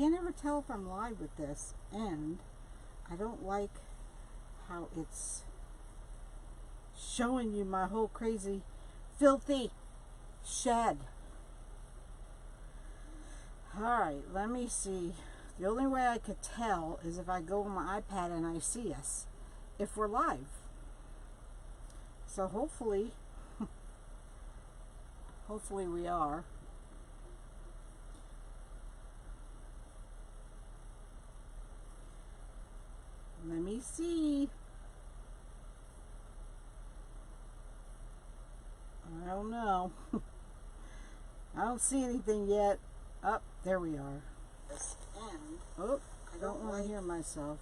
can't ever tell if I'm live with this, and I don't like how it's showing you my whole crazy, filthy shed. Alright, let me see. The only way I could tell is if I go on my iPad and I see us, if we're live. So hopefully, hopefully we are. Let me see. I don't know. I don't see anything yet. Up, there we are. Oh, I don't want to hear myself.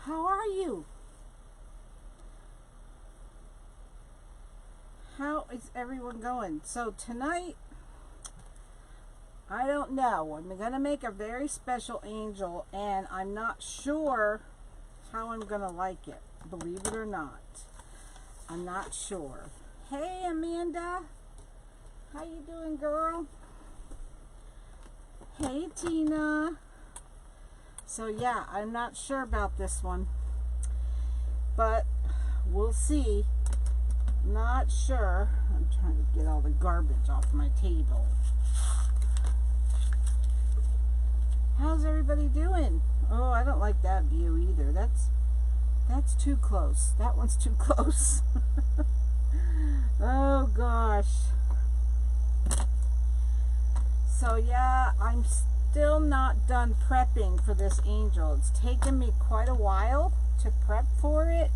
How are you? How is everyone going? So tonight, I don't know. I'm going to make a very special angel, and I'm not sure how I'm going to like it. Believe it or not. I'm not sure. Hey, Amanda. How you doing, girl? Hey, Tina. So, yeah, I'm not sure about this one. But we'll see. Not sure. I'm trying to get all the garbage off my table. How's everybody doing? Oh, I don't like that view either. That's too close. That one's too close. Oh, gosh. So, yeah, I'm still not done prepping for this angel. It's taken me quite a while to prep for it.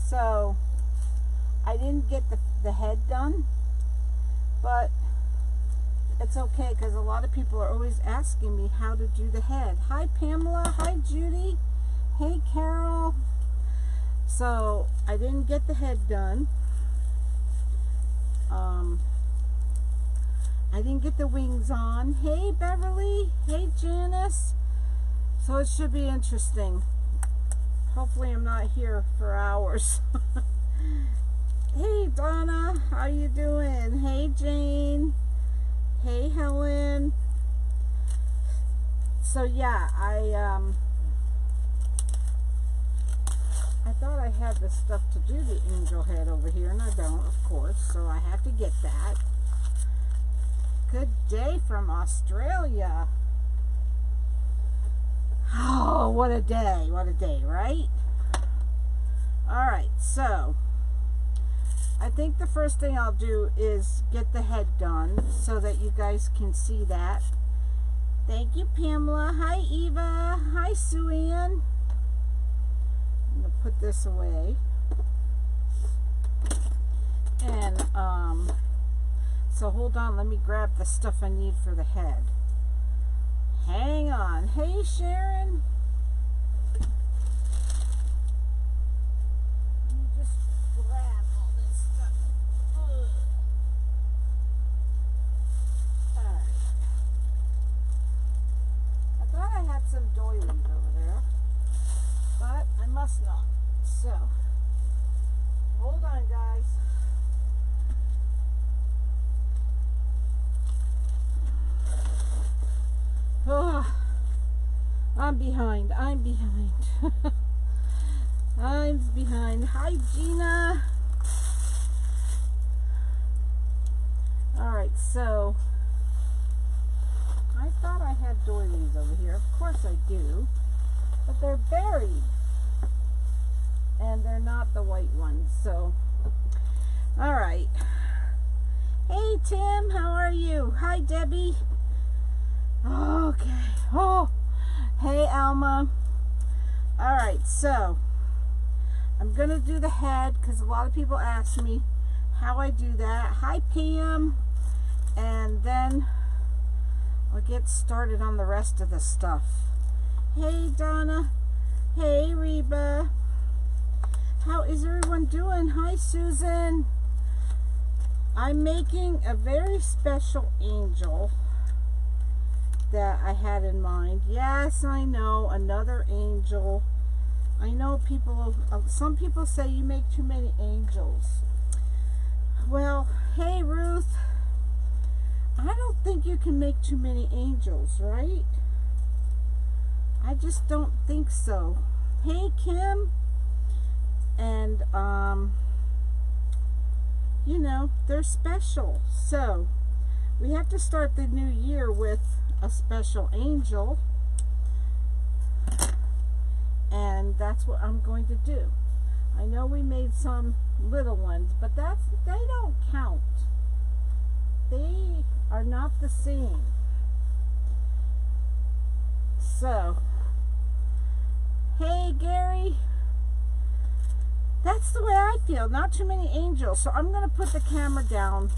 So, I didn't get the head done, but it's okay because a lot of people are always asking me how to do the head. Hi, Pamela. Hi, Judy. Hey, Carol. So, I didn't get the head done. I didn't get the wings on. Hey, Beverly. Hey, Janice. So it should be interesting. Hopefully I'm not here for hours. Hey, Donna. How you doing? Hey, Jane. Hey, Helen. So yeah, I thought I had the stuff to do the angel head over here, and I don't, of course, so I have to get that. Good day from Australia. Oh, what a day, right? Alright, so I think the first thing I'll do is get the head done so that you guys can see that. Thank you, Pamela. Hi, Eva. Hi, Sue Ann. I'm going to put this away. And, so hold on. Let me grab the stuff I need for the head. Hang on. Hey, Sharon. Let me just grab all this stuff. Ugh. Alright. I thought I had some doilies over there, but I must not. So, hold on, guys. Oh, I'm behind. I'm behind. Hi, Gina. Alright, so I thought I had doilies over here. Of course I do. But they're buried. And they're not the white ones. So, alright. Hey, Tim. How are you? Hi, Debbie. Okay. Oh, hey, Alma. Alright, so I'm going to do the head because a lot of people ask me how I do that. Hi, Pam. And then I'll get started on the rest of the stuff. Hey, Donna. Hey, Reba. How is everyone doing? Hi, Susan. I'm making a very special angel that I had in mind. Yes, I know, another angel. I know people, some people say you make too many angels. Well, hey, Ruth. think you can make too many angels, right? I just don't think so. Hey, Kim. And, you know, they're special. So, we have to start the new year with a special angel. And that's what I'm going to do. I know we made some little ones, but they don't count. They are not the same. So, hey Gary, that's the way I feel. Not too many angels. So I'm going to put the camera down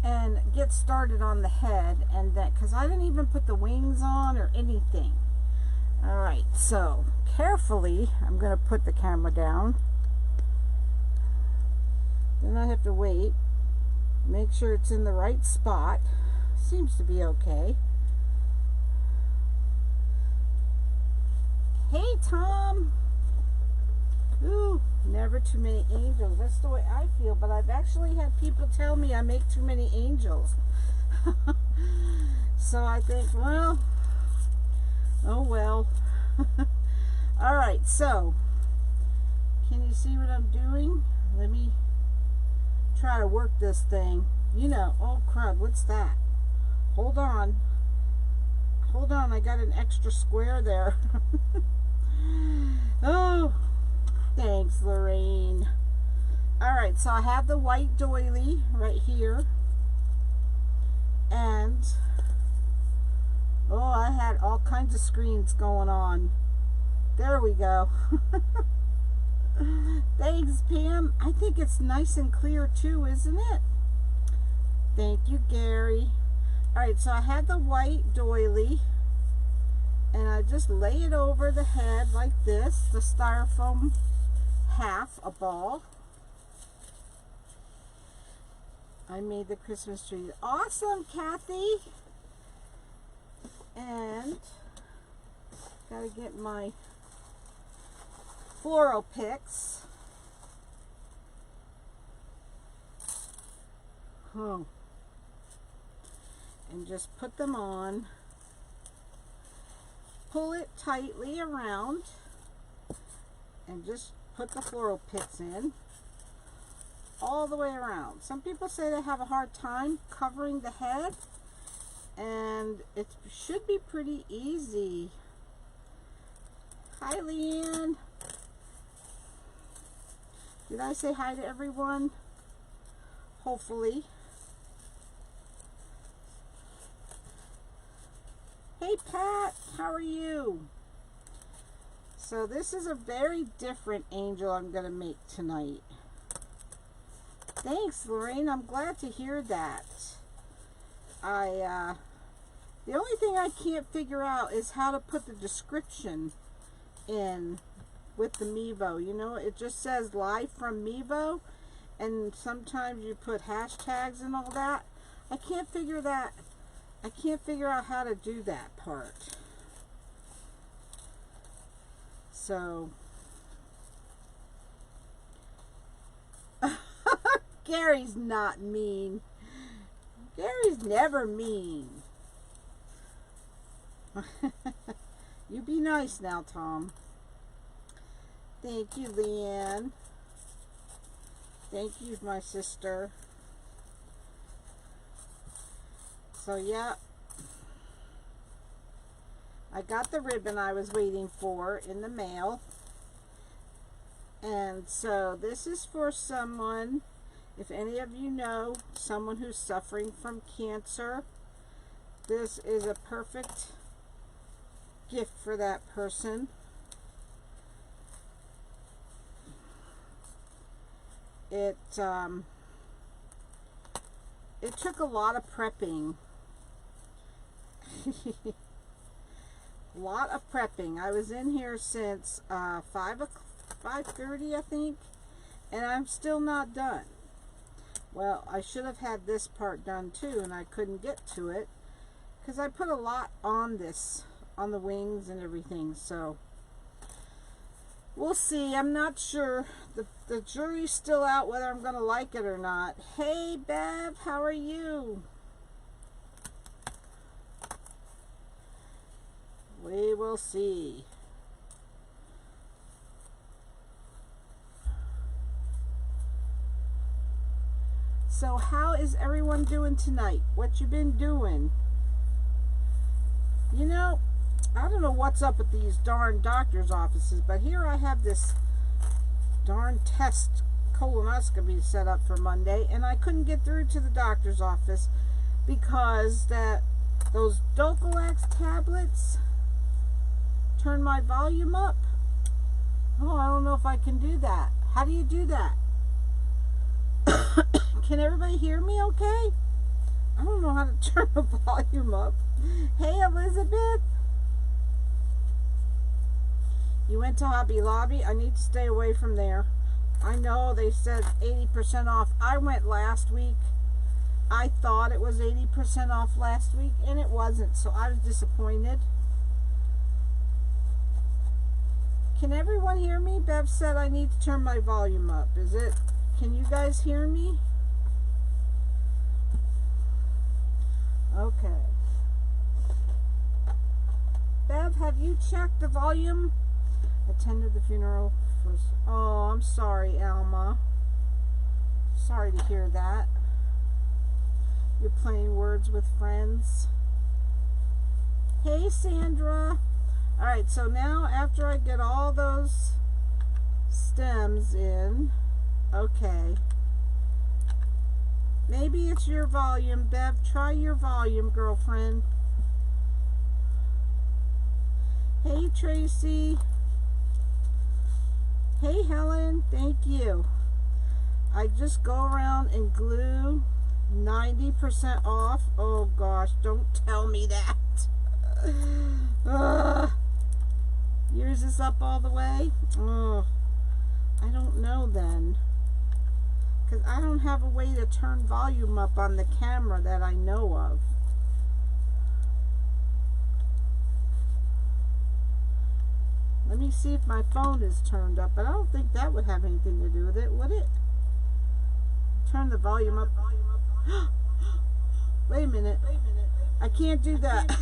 and get started on the head, and that because I didn't even put the wings on or anything. All right, so carefully I'm going to put the camera down. Then I have to wait, make sure it's in the right spot. Seems to be okay. Hey Tom. Ooh, never too many angels. That's the way I feel, but I've actually had people tell me I make too many angels. So I think, well, oh well. All right, so can you see what I'm doing? Let me try to work this thing. You know, oh crud, what's that? Hold on. Hold on, I got an extra square there. Oh, thanks, Lorraine. All right, so I have the white doily right here. And, oh, I had all kinds of screens going on. There we go. Thanks, Pam. I think it's nice and clear too, isn't it? Thank you, Gary. All right, so I had the white doily. And I just lay it over the head like this, the styrofoam half, a ball. I made the Christmas tree. Awesome, Kathy. And gotta get my floral picks. Oh. And just put them on. Pull it tightly around and just put the floral picks in all the way around. Some people say they have a hard time covering the head, and it should be pretty easy. Hi, Leanne. Did I say hi to everyone? Hopefully. Hey Pat, how are you? So this is a very different angel I'm going to make tonight. Thanks, Lorraine. I'm glad to hear that. The only thing I can't figure out is how to put the description in with the Mevo. You know, it just says live from Mevo, and sometimes you put hashtags and all that. I can't figure out how to do that part. So, Gary's not mean. Gary's never mean. You be nice now, Tom. Thank you, Leanne. Thank you, my sister. So, yeah. I got the ribbon I was waiting for in the mail. And so this is for someone, if any of you know someone who's suffering from cancer, this is a perfect gift for that person. It took a lot of prepping. A lot of prepping. I was in here since 5:30, I think, and I'm still not done. Well, I should have had this part done too, and I couldn't get to it because I put a lot on this, on the wings and everything. So we'll see. I'm not sure. The jury's still out whether I'm going to like it or not. Hey, Bev, how are you? We will see. So how is everyone doing tonight? What you been doing? You know, I don't know what's up with these darn doctor's offices, but here I have this darn test colonoscopy set up for Monday, and I couldn't get through to the doctor's office because those Dulcolax tablets turn my volume up. Oh, I don't know if I can do that. How do you do that? Can everybody hear me okay? I don't know how to turn the volume up. Hey, Elizabeth. You went to Hobby Lobby? I need to stay away from there. I know they said 80% off. I went last week. I thought it was 80% off last week, and it wasn't, so I was disappointed. Can everyone hear me? Bev said I need to turn my volume up. Can you guys hear me? Okay. Bev, have you checked the volume? Attended the funeral first. Oh, I'm sorry, Alma. Sorry to hear that. You're playing words with friends. Hey, Sandra. Alright, so now after I get all those stems in, okay. Maybe it's your volume, Bev. Try your volume, girlfriend. Hey, Tracy. Hey, Helen. Thank you. I just go around and glue 90% off. Oh, gosh. Don't tell me that. Yours is up all the way? Oh, I don't know then. Because I don't have a way to turn volume up on the camera that I know of. Let me see if my phone is turned up, but I don't think that would have anything to do with it, would it? Turn the volume up. Wait a minute. I can't do that.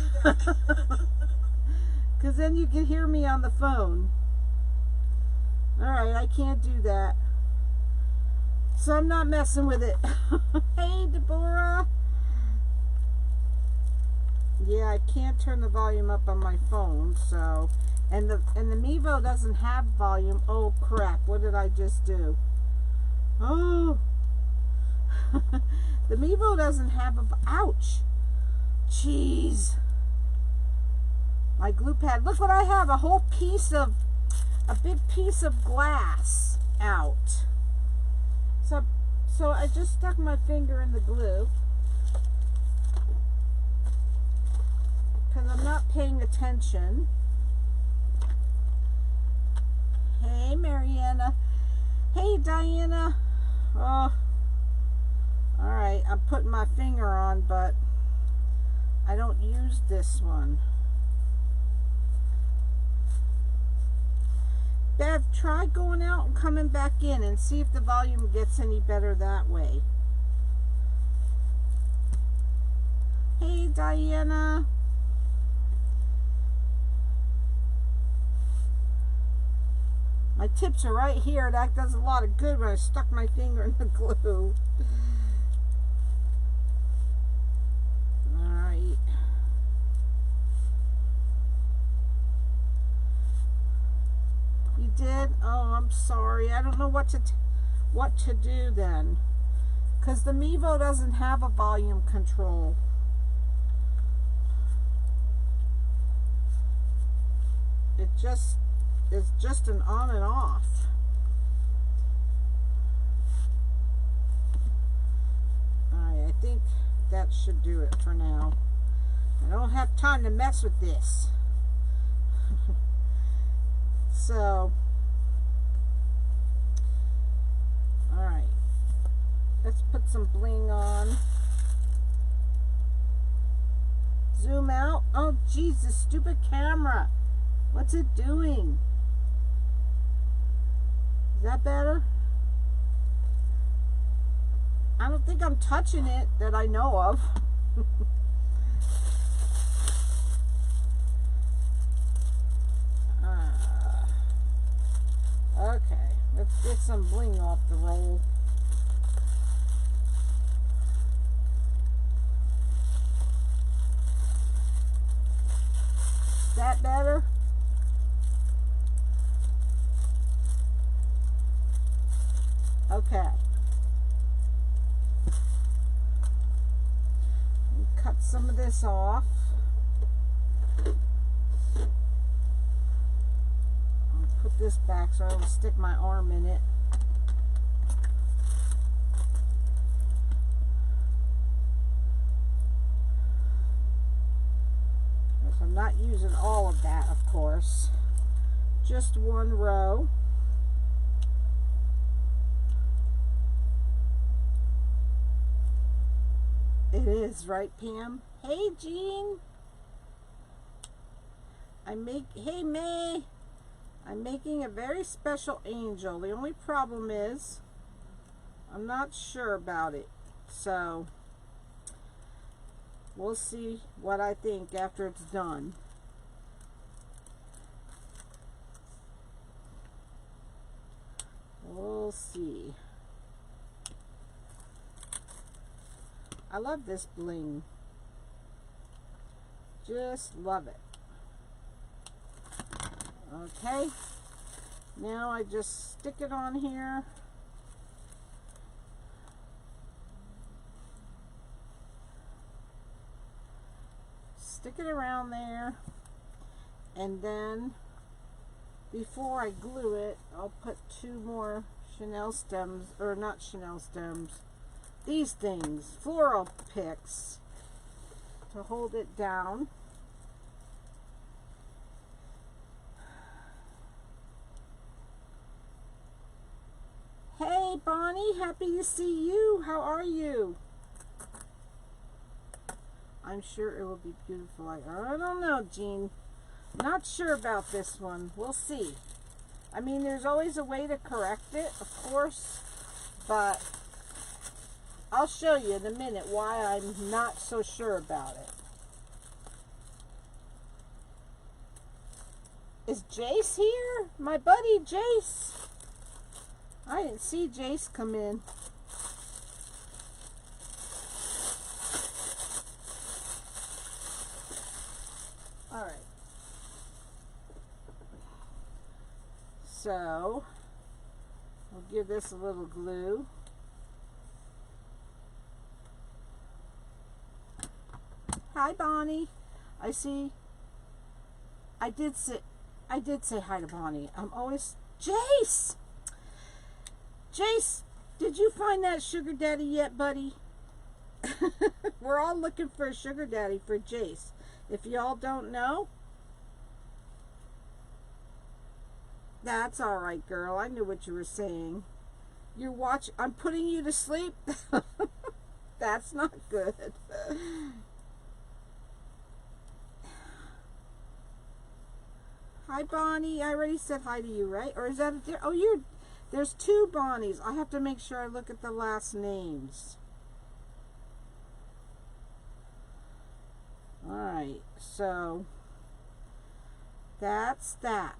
Because then you can hear me on the phone. Alright, I can't do that. So I'm not messing with it. Hey, Deborah. Yeah, I can't turn the volume up on my phone, so... And the Mevo doesn't have volume. Oh, crap. What did I just do? Oh. The Mevo doesn't have a... Ouch. Jeez. My glue pad. Look what I have. A whole piece of... A big piece of glass out. So I just stuck my finger in the glue. Because I'm not paying attention. Hey, Mariana. Hey, Diana. Oh. Alright, I'm putting my finger on, but I don't use this one. Bev, try going out and coming back in and see if the volume gets any better that way. Hey, Diana. My tips are right here. That does a lot of good when I stuck my finger in the glue. Alright. You did? Oh, I'm sorry. I don't know what to do then. Because the Mevo doesn't have a volume control. It's just an on and off. Alright, I think that should do it for now. I don't have time to mess with this. So, alright. Let's put some bling on. Zoom out. Oh, jeez, this stupid camera. What's it doing? Is that better? I don't think I'm touching it that I know of. Okay, let's get some bling off the roll. Is that better? Okay. Cut some of this off. I'll put this back so I don't stick my arm in it. I'm not using all of that, of course. Just one row. It is, right, Pam? Hey, Jean. Hey, May. I'm making a very special angel. The only problem is I'm not sure about it. So we'll see what I think after it's done. We'll see. I love this bling. Just love it. Okay. Now I just stick it on here. Stick it around there. And then before I glue it, I'll put 2 more Chanel stems, or not Chanel stems, these things, floral picks, to hold it down. Hey Bonnie, happy to see you. How are you? I'm sure it will be beautiful. I don't know, Jean. Not sure about this one. We'll see. I mean, there's always a way to correct it, of course, but I'll show you in a minute why I'm not so sure about it. Is Jace here? My buddy Jace. I didn't see Jace come in. All right. So, we'll give this a little glue. Hi, Bonnie. I did say hi to Bonnie. I'm always Jace. Jace, did you find that sugar daddy yet, buddy? We're all looking for a sugar daddy for Jace. If y'all don't know, that's all right, girl. I knew what you were saying. I'm putting you to sleep. That's not good. Hi, Bonnie. I already said hi to you, right? Or is that there's 2 Bonnies. I have to make sure I look at the last names. All right, so that's that.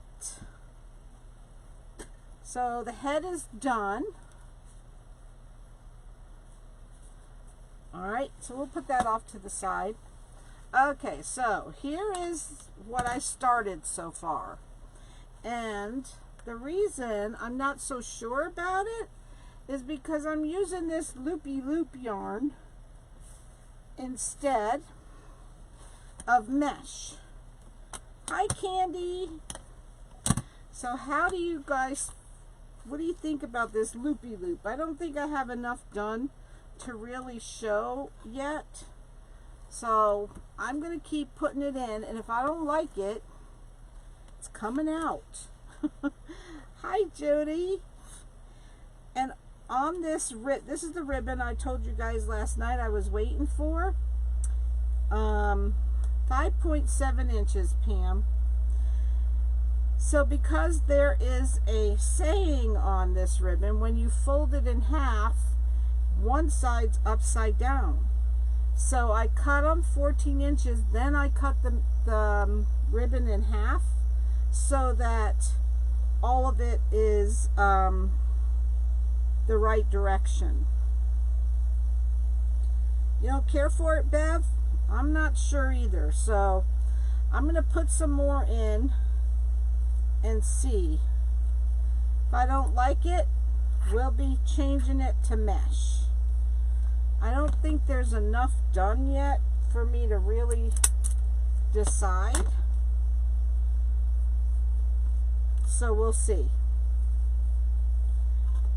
So the head is done. All right, so we'll put that off to the side. Okay, so here is what I started so far. And the reason I'm not so sure about it is because I'm using this loopy loop yarn instead of mesh. Hi, Candy. So how do you guys, what do you think about this loopy loop? I don't think I have enough done to really show yet. So I'm going to keep putting it in, and if I don't like it, it's coming out. Hi, Judy. And on this this is the ribbon I told you guys last night I was waiting for. 5.7 inches, Pam. So because there is a saying on this ribbon, when you fold it in half, one side's upside down. So I cut them 14 inches, then I cut the ribbon in half so that all of it is the right direction. You don't care for it, Bev? I'm not sure either. So I'm going to put some more in and see. If I don't like it, we'll be changing it to mesh. I don't think there's enough done yet for me to really decide. So we'll see.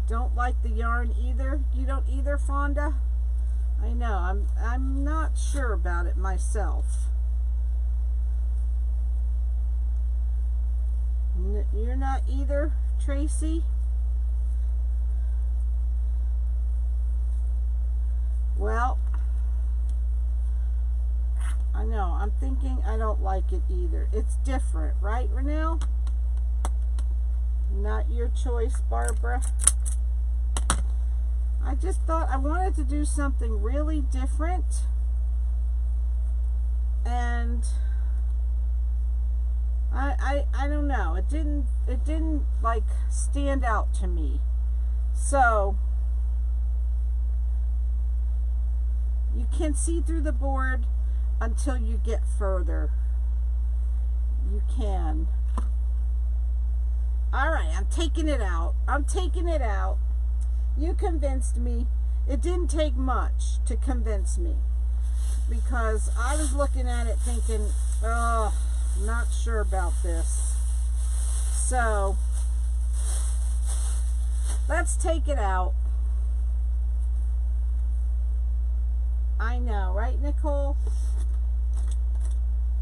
Don't like the yarn either. You don't either, Fonda? I know. I'm not sure about it myself. You're not either, Tracy? Well, I know. I'm thinking I don't like it either. It's different, right, Renelle? Not your choice, Barbara. I just thought I wanted to do something really different, and I don't know. It didn't like stand out to me. So you can see through the board until you get further. You can. All right, I'm taking it out. I'm taking it out. You convinced me. It didn't take much to convince me, because I was looking at it thinking, oh, not sure about this. So let's take it out. I know, right, Nicole?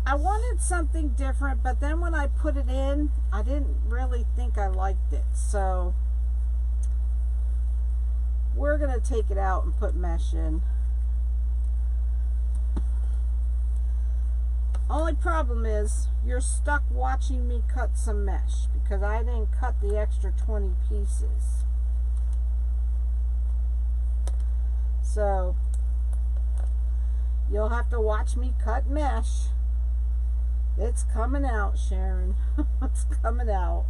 I wanted something different, but then when I put it in, I didn't really think I liked it. So we're going to take it out and put mesh in. Only problem is you're stuck watching me cut some mesh, because I didn't cut the extra 20 pieces. So you'll have to watch me cut mesh. It's coming out, Sharon. It's coming out.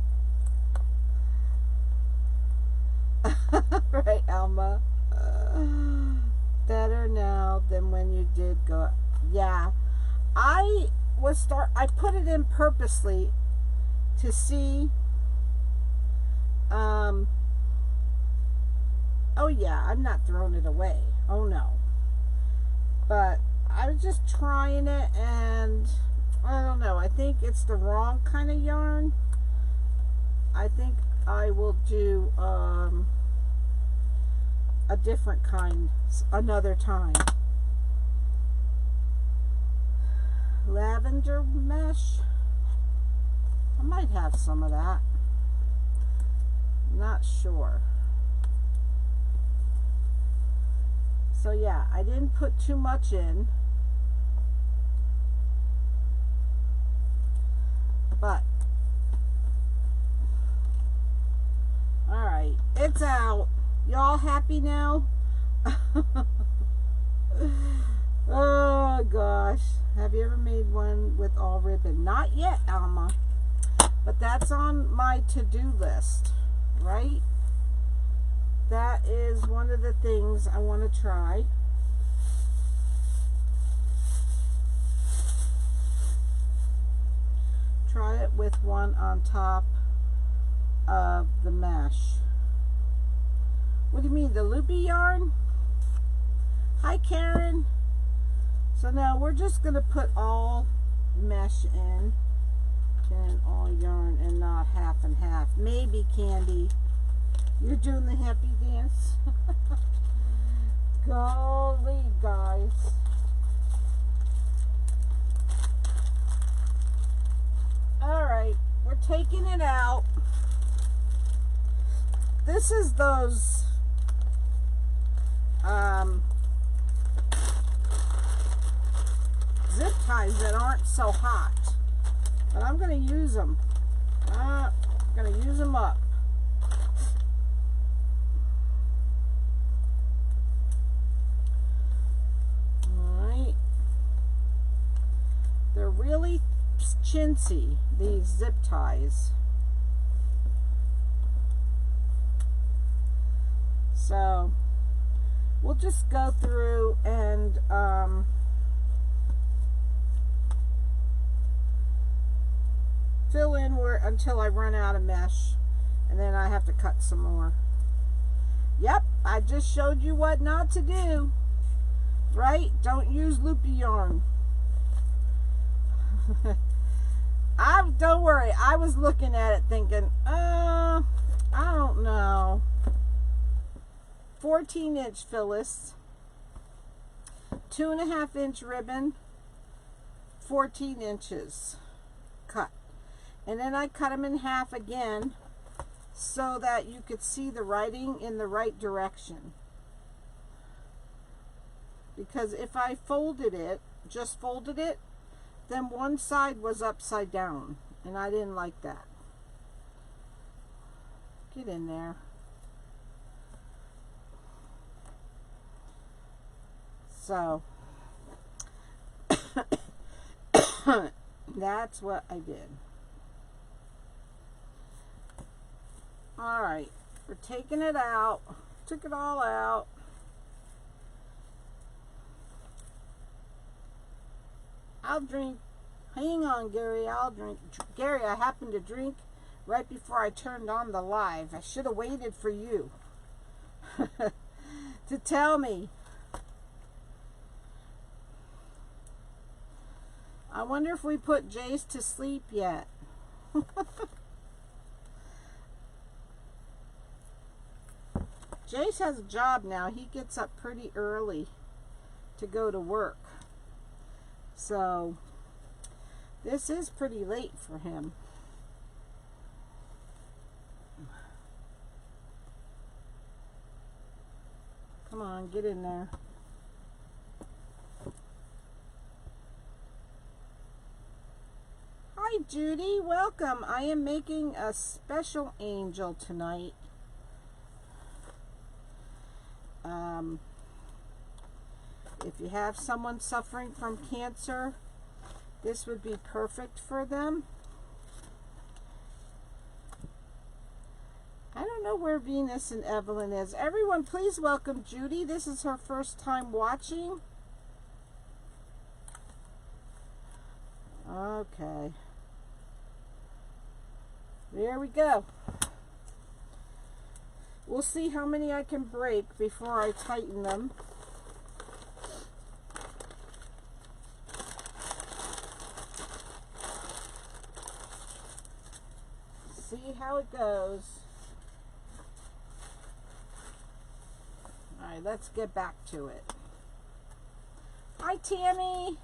Right, Alma? Better now than when you did go. Yeah. I put it in purposely to see. Oh yeah, I'm not throwing it away. Oh no. But I was just trying it, and I don't know. I think it's the wrong kind of yarn. I think I will do a different kind another time. Lavender mesh. I might have some of that. Not sure. So yeah, I didn't put too much in. But all right, it's out. Y'all happy now? Oh gosh, have you ever made one with all ribbon? Not yet, Alma, but that's on my to-do list, right? That is one of the things I want to try. Try it with one on top of the mesh. What do you mean, the loopy yarn? Hi, Karen. So now we're just going to put all mesh in and all yarn and not half and half. Maybe, Candy, you're doing the happy dance. Golly, guys. All right, we're taking it out. This is those zip ties that aren't so hot, but I'm going to use them. I'm going to use them up. All right. They're really chintzy, these zip ties. So we'll just go through and fill in where until I run out of mesh, and then I have to cut some more. Yep, I just showed you what not to do, right? Don't use loopy yarn. Don't worry, I was looking at it thinking, I don't know. 14-inch Phyllis, 2.5-inch ribbon, 14 inches cut. And then I cut them in half again so that you could see the writing in the right direction. Because if I folded it, just folded it, then one side was upside down, and I didn't like that. Get in there. So that's what I did. All right, we're taking it out. Took it all out. I'll drink. Hang on, Gary. I'll drink. Gary, I happened to drink right before I turned on the live. I should have waited for you to tell me. I wonder if we put Jace to sleep yet. Jace has a job now. He gets up pretty early to go to work. So this is pretty late for him. Come on, get in there. Hi Judy, welcome. I am making a special angel tonight. If you have someone suffering from cancer, this would be perfect for them. I don't know where Venus and Evelyn is. Everyone, please welcome Judy. This is her first time watching. Okay. There we go. We'll see how many I can break before I tighten them. See how it goes. All right, let's get back to it. Hi, Tammy.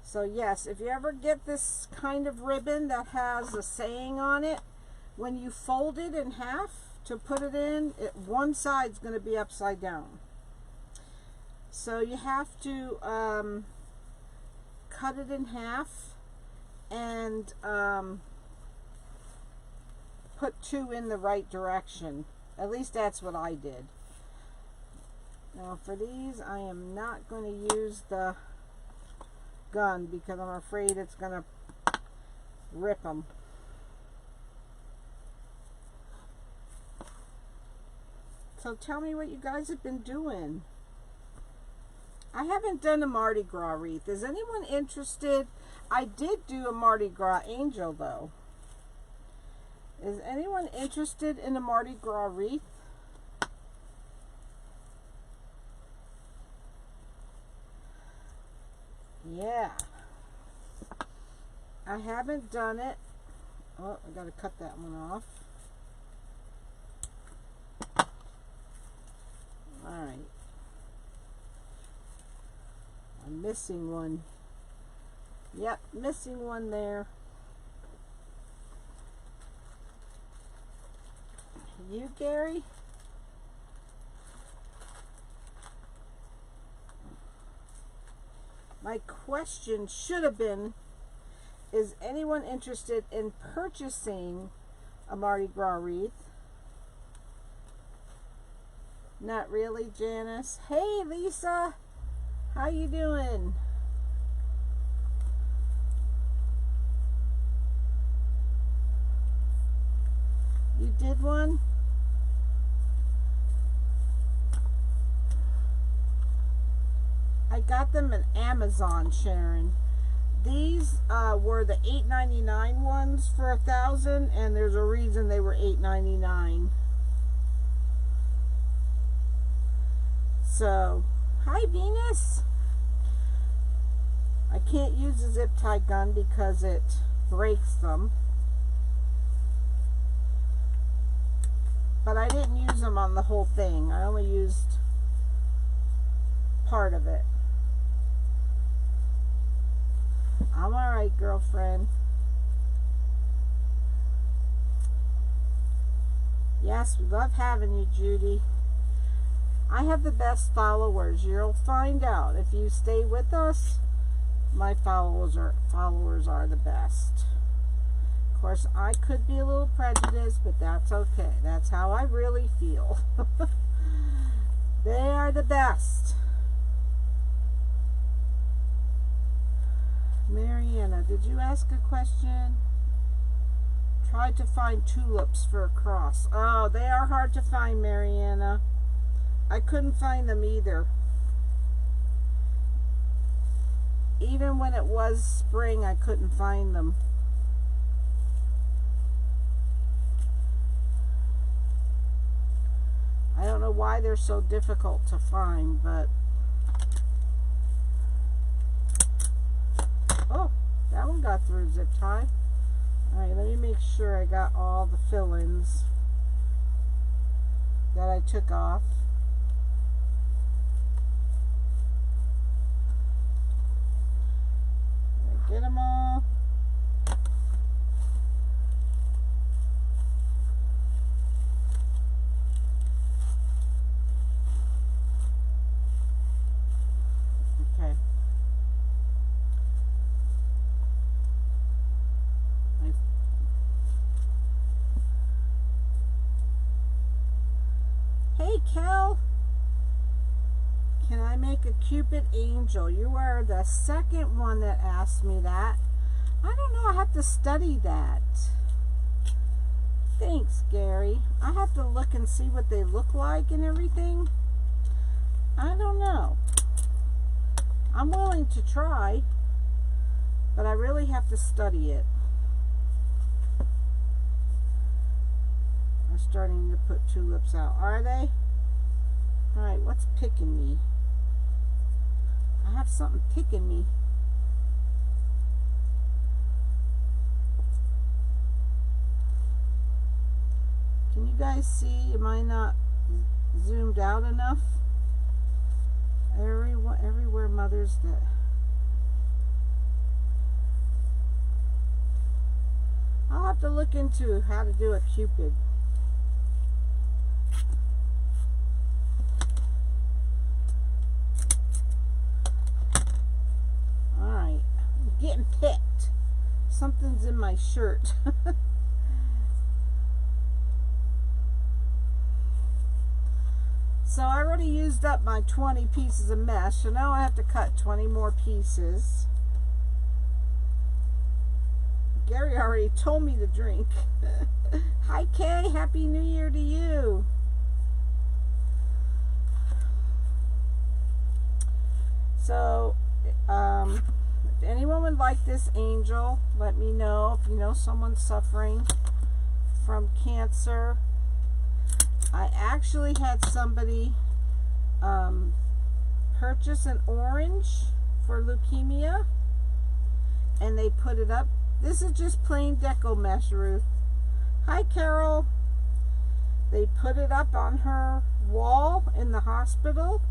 So yes, if you ever get this kind of ribbon that has a saying on it, when you fold it in half to put it in, one side's going to be upside down. So you have to cut it in half and put two in the right direction. At least that's what I did. Now for these, I am not going to use the gun because I'm afraid it's going to rip them. So tell me what you guys have been doing. I haven't done a Mardi Gras wreath. Is anyone interested? I did do a Mardi Gras angel though. Is anyone interested in a Mardi Gras wreath? Yeah. I haven't done it. Oh, I gotta cut that one off. Alright. I'm missing one. Yep, missing one there. You, Gary? My question should have been, is anyone interested in purchasing a Mardi Gras wreath? Not really, Janice. Hey, Lisa. How you doing? did one. I got them in Amazon, Sharon. These were the $8.99 ones for 1,000, and there's a reason they were $8.99. So, hi Venus. I can't use a zip tie gun because it breaks them. But I didn't use them on the whole thing. I only used part of it. I'm alright, girlfriend. Yes, we love having you, Judy. I have the best followers. You'll find out. If you stay with us, my followers are the best. Of course, I could be a little prejudiced, but that's okay. That's how I really feel. They are the best. Mariana, did you ask a question? Tried to find tulips for a cross. Oh, they are hard to find, Mariana. I couldn't find them either. Even when it was spring, I couldn't find them. I don't know why they're so difficult to find, but... Oh, that one got through zip tie. Alright, let me make sure I got all the fill-ins that I took off. Did I get them all? Okay. Hey, Kel. Can I make a Cupid angel? You are the second one that asked me that. I don't know. I have to study that. Thanks, Gary. I have to look and see what they look like and everything. I don't know. I'm willing to try, but I really have to study it. They're starting to put tulips out. Are they? Alright, what's picking me? I have something picking me. Can you guys see? Am I not zoomed out enough? Everywhere Mother's Day. I'll have to look into how to do a Cupid. Alright, I'm getting picked. Something's in my shirt. So I already used up my 20 pieces of mesh, so now I have to cut 20 more pieces. Gary already told me to drink. Hi Kay, Happy New Year to you. So, if anyone would like this angel, let me know. If you know someone suffering from cancer. I actually had somebody purchase an orange for leukemia, and they put it up. This is just plain deco mesh, Ruth. Hi, Carol. They put it up on her wall in the hospital,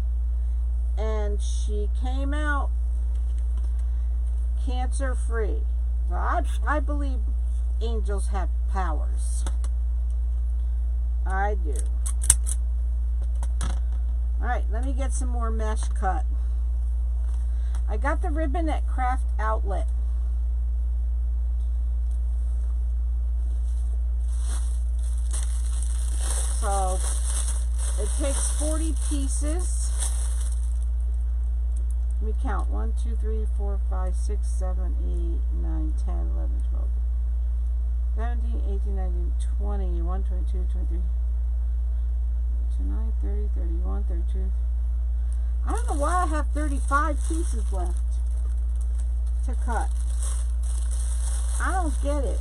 and she came out cancer-free. So I believe angels have powers. I do. Alright, let me get some more mesh cut. I got the ribbon at Craft Outlet. So, it takes 40 pieces. Let me count. 1, 2, 3, 4, 5, 6, 7, 8, 9, 10, 11, 12. 17, 18, 19, 20, 21, 22, 23, 29, 30, 31, 32. I don't know why I have 35 pieces left to cut. I don't get it.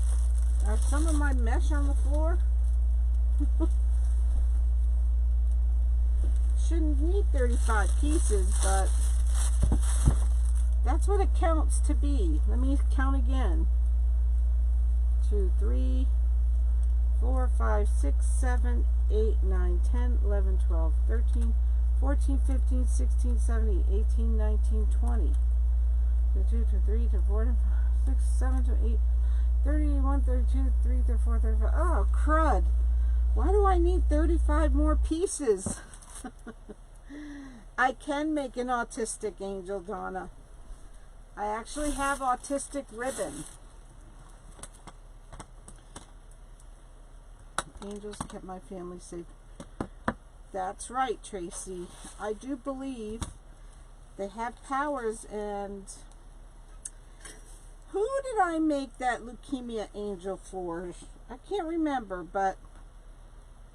Are some of my mesh on the floor? Shouldn't need 35 pieces, but that's what it counts to be. Let me count again. 2, 3, 4, 5, 6, 7, 8, 9, 10, 11, 12, 13, 14, 15, 16, 17, 18, 19, 20. 2, 3, 4, 6, 7, 8, 31, 32, 33, 34, 35. Oh, crud. Why do I need 35 more pieces? I can make an autistic angel, Donna. I actually have autistic ribbon. Angels kept my family safe. That's right, Tracy. I do believe they have powers. And who did I make that leukemia angel for? I can't remember, but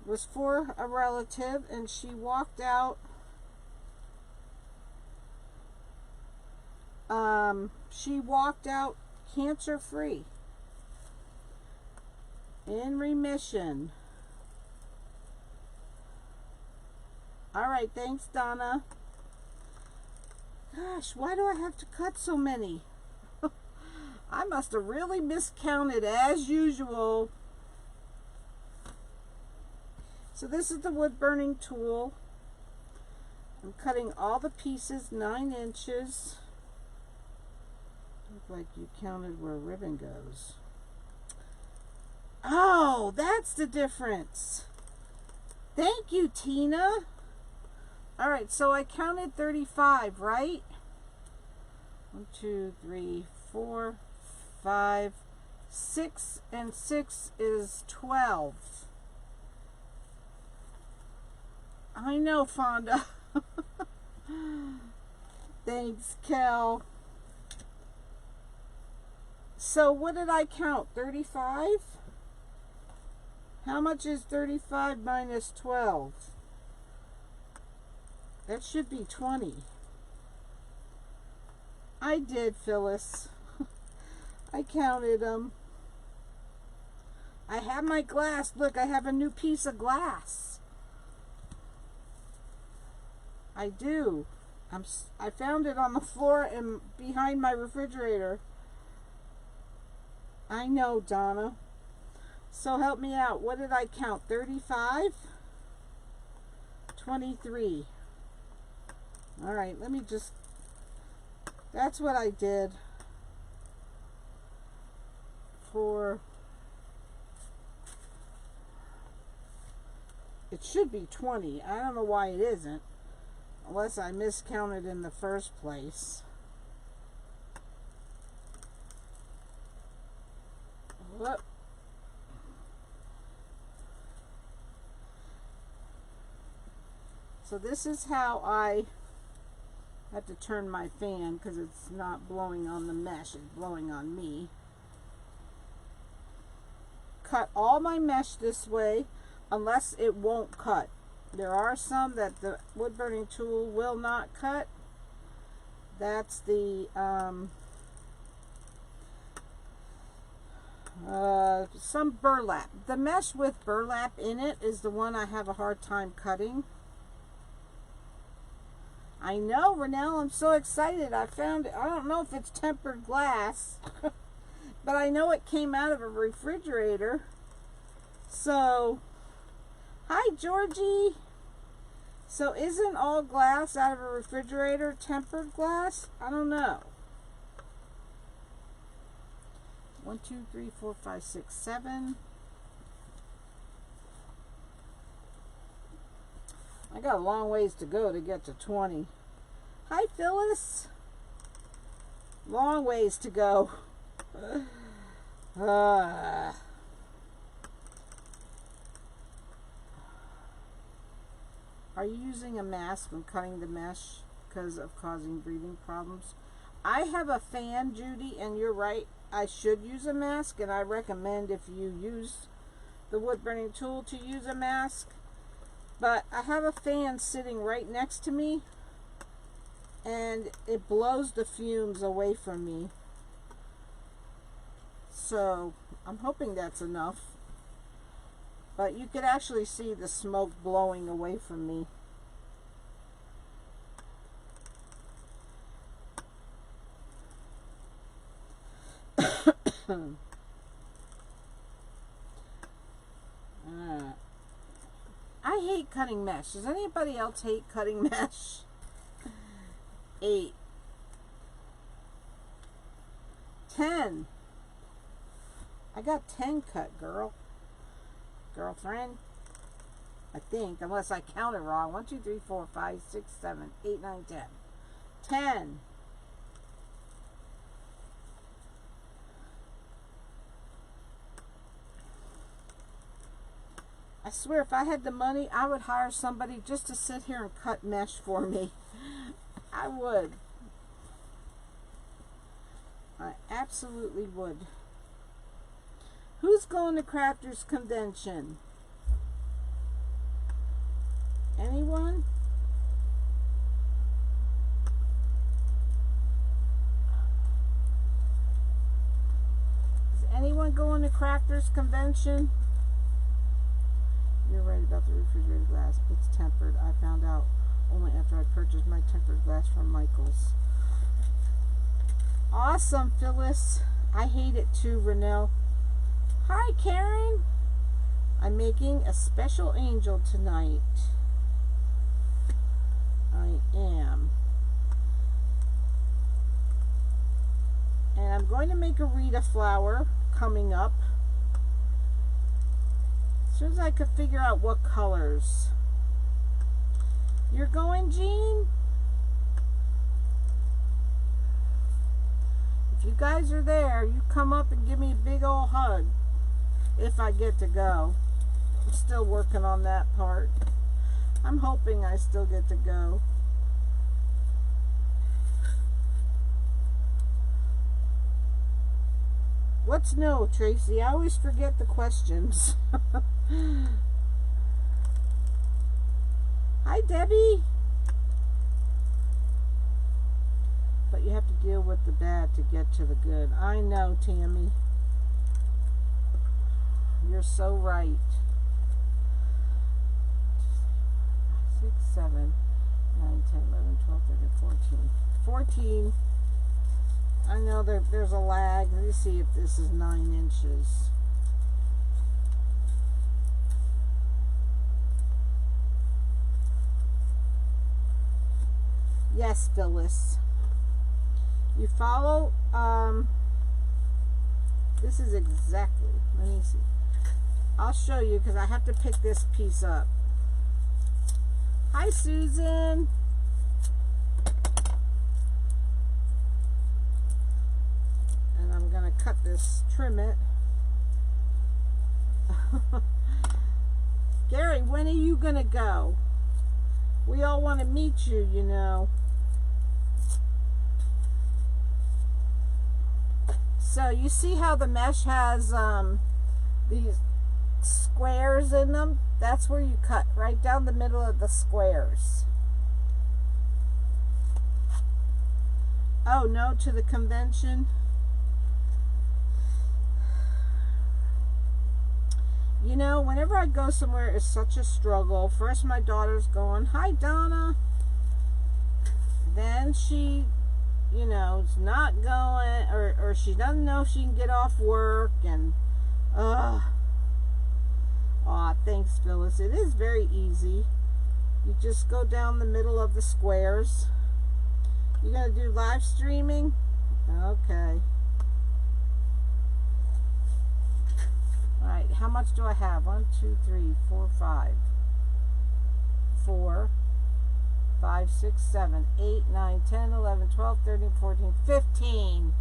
it was for a relative, and she walked out. She walked out cancer-free, in remission. All right, thanks, Donna. Gosh, why do I have to cut so many? I must have really miscounted as usual. So this is the wood burning tool. I'm cutting all the pieces 9 inches. Look like you counted where ribbon goes. Oh, that's the difference. Thank you, Tina. All right, so I counted 35, right? 1, 2, 3, 4, 5, 6, and 6 is 12. I know, Fonda. Thanks, Kel. So what did I count? 35? How much is 35 minus 12? That should be 20. I did, Phyllis. I counted them. I have my glass. Look, I have a new piece of glass. I do. I found it on the floor and behind my refrigerator. I know, Donna. So help me out. What did I count? 35? 23. All right, let me just... That's what I did for... It should be 20. I don't know why it isn't. Unless I miscounted in the first place. Whoop. So this is how I have to turn my fan because it's not blowing on the mesh, it's blowing on me. Cut all my mesh this way unless it won't cut. There are some that the wood burning tool will not cut. That's the some burlap. The mesh with burlap in it is the one I have a hard time cutting. I know, Renelle, I'm so excited. I found it. I don't know if it's tempered glass, but I know it came out of a refrigerator. So, hi, Georgie. So, isn't all glass out of a refrigerator tempered glass? I don't know. 1, 2, 3, 4, 5, 6, 7. I got a long ways to go to get to 20. Hi, Phyllis. Long ways to go. Are you using a mask when cutting the mesh because of causing breathing problems? I have a fan, Judy, and you're right. I should use a mask, and I recommend if you use the wood burning tool to use a mask. But I have a fan sitting right next to me, and it blows the fumes away from me. So I'm hoping that's enough. But you could actually see the smoke blowing away from me. I hate cutting mesh. Does anybody else hate cutting mesh? 8. 10. I got 10 cut, girlfriend. I think, unless I counted wrong. 1, 2, 3, 4, 5, 6, 7, 8, 9, 10. 10. I swear, if I had the money, I would hire somebody just to sit here and cut mesh for me. I would. I absolutely would. Who's going to Crafters Convention? Anyone? Is anyone going to Crafters Convention? You're right about the refrigerated glass. It's tempered. I found out only after I purchased my tempered glass from Michael's. Awesome, Phyllis. I hate it too, Renelle. Hi, Karen. I'm making a special angel tonight. I am. And I'm going to make a Rita flower coming up. As soon as I could figure out what colors. You're going, Jean? If you guys are there, you come up and give me a big old hug. If I get to go. I'm still working on that part. I'm hoping I still get to go. What's no, Tracy? I always forget the questions. Hi, Debbie. But you have to deal with the bad to get to the good. I know, Tammy. You're so right. 6, 7, 9, 10, 11, 12, 13, 14. 14. I know there's a lag. Let me see if this is 9 inches. Yes, Phyllis. You follow, this is exactly, let me see. I'll show you because I have to pick this piece up. Hi, Susan. And I'm going to cut this, trim it. Gary, when are you going to go? We all want to meet you, you know. So you see how the mesh has these squares in them? That's where you cut, right down the middle of the squares. Oh, no to the convention? You know, whenever I go somewhere, it's such a struggle. First, my daughter's going, hi, Donna. Then she, you know, is not going, or she doesn't know if she can get off work, and, aw, thanks, Phyllis. It is very easy. You just go down the middle of the squares. You're going to do live streaming? Okay. All right, how much do I have? 1, 2, 3, 4, 5. 4, 5, 6, 7, 8, 9, 10, 11, 12, 13, 14, 15.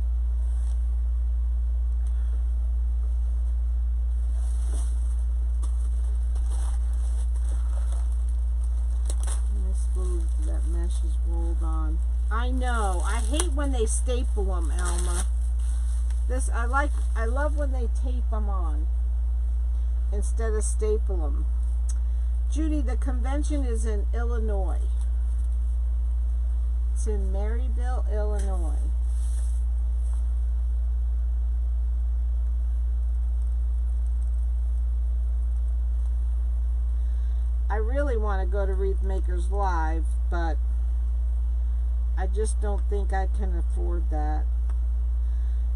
That mesh is rolled on. I know. I hate when they staple them, Alma. This, I love when they tape them on instead of staple them. Judy, the convention is in Illinois. It's in Maryville, Illinois. I really want to go to Wreath Makers Live, but I just don't think I can afford that.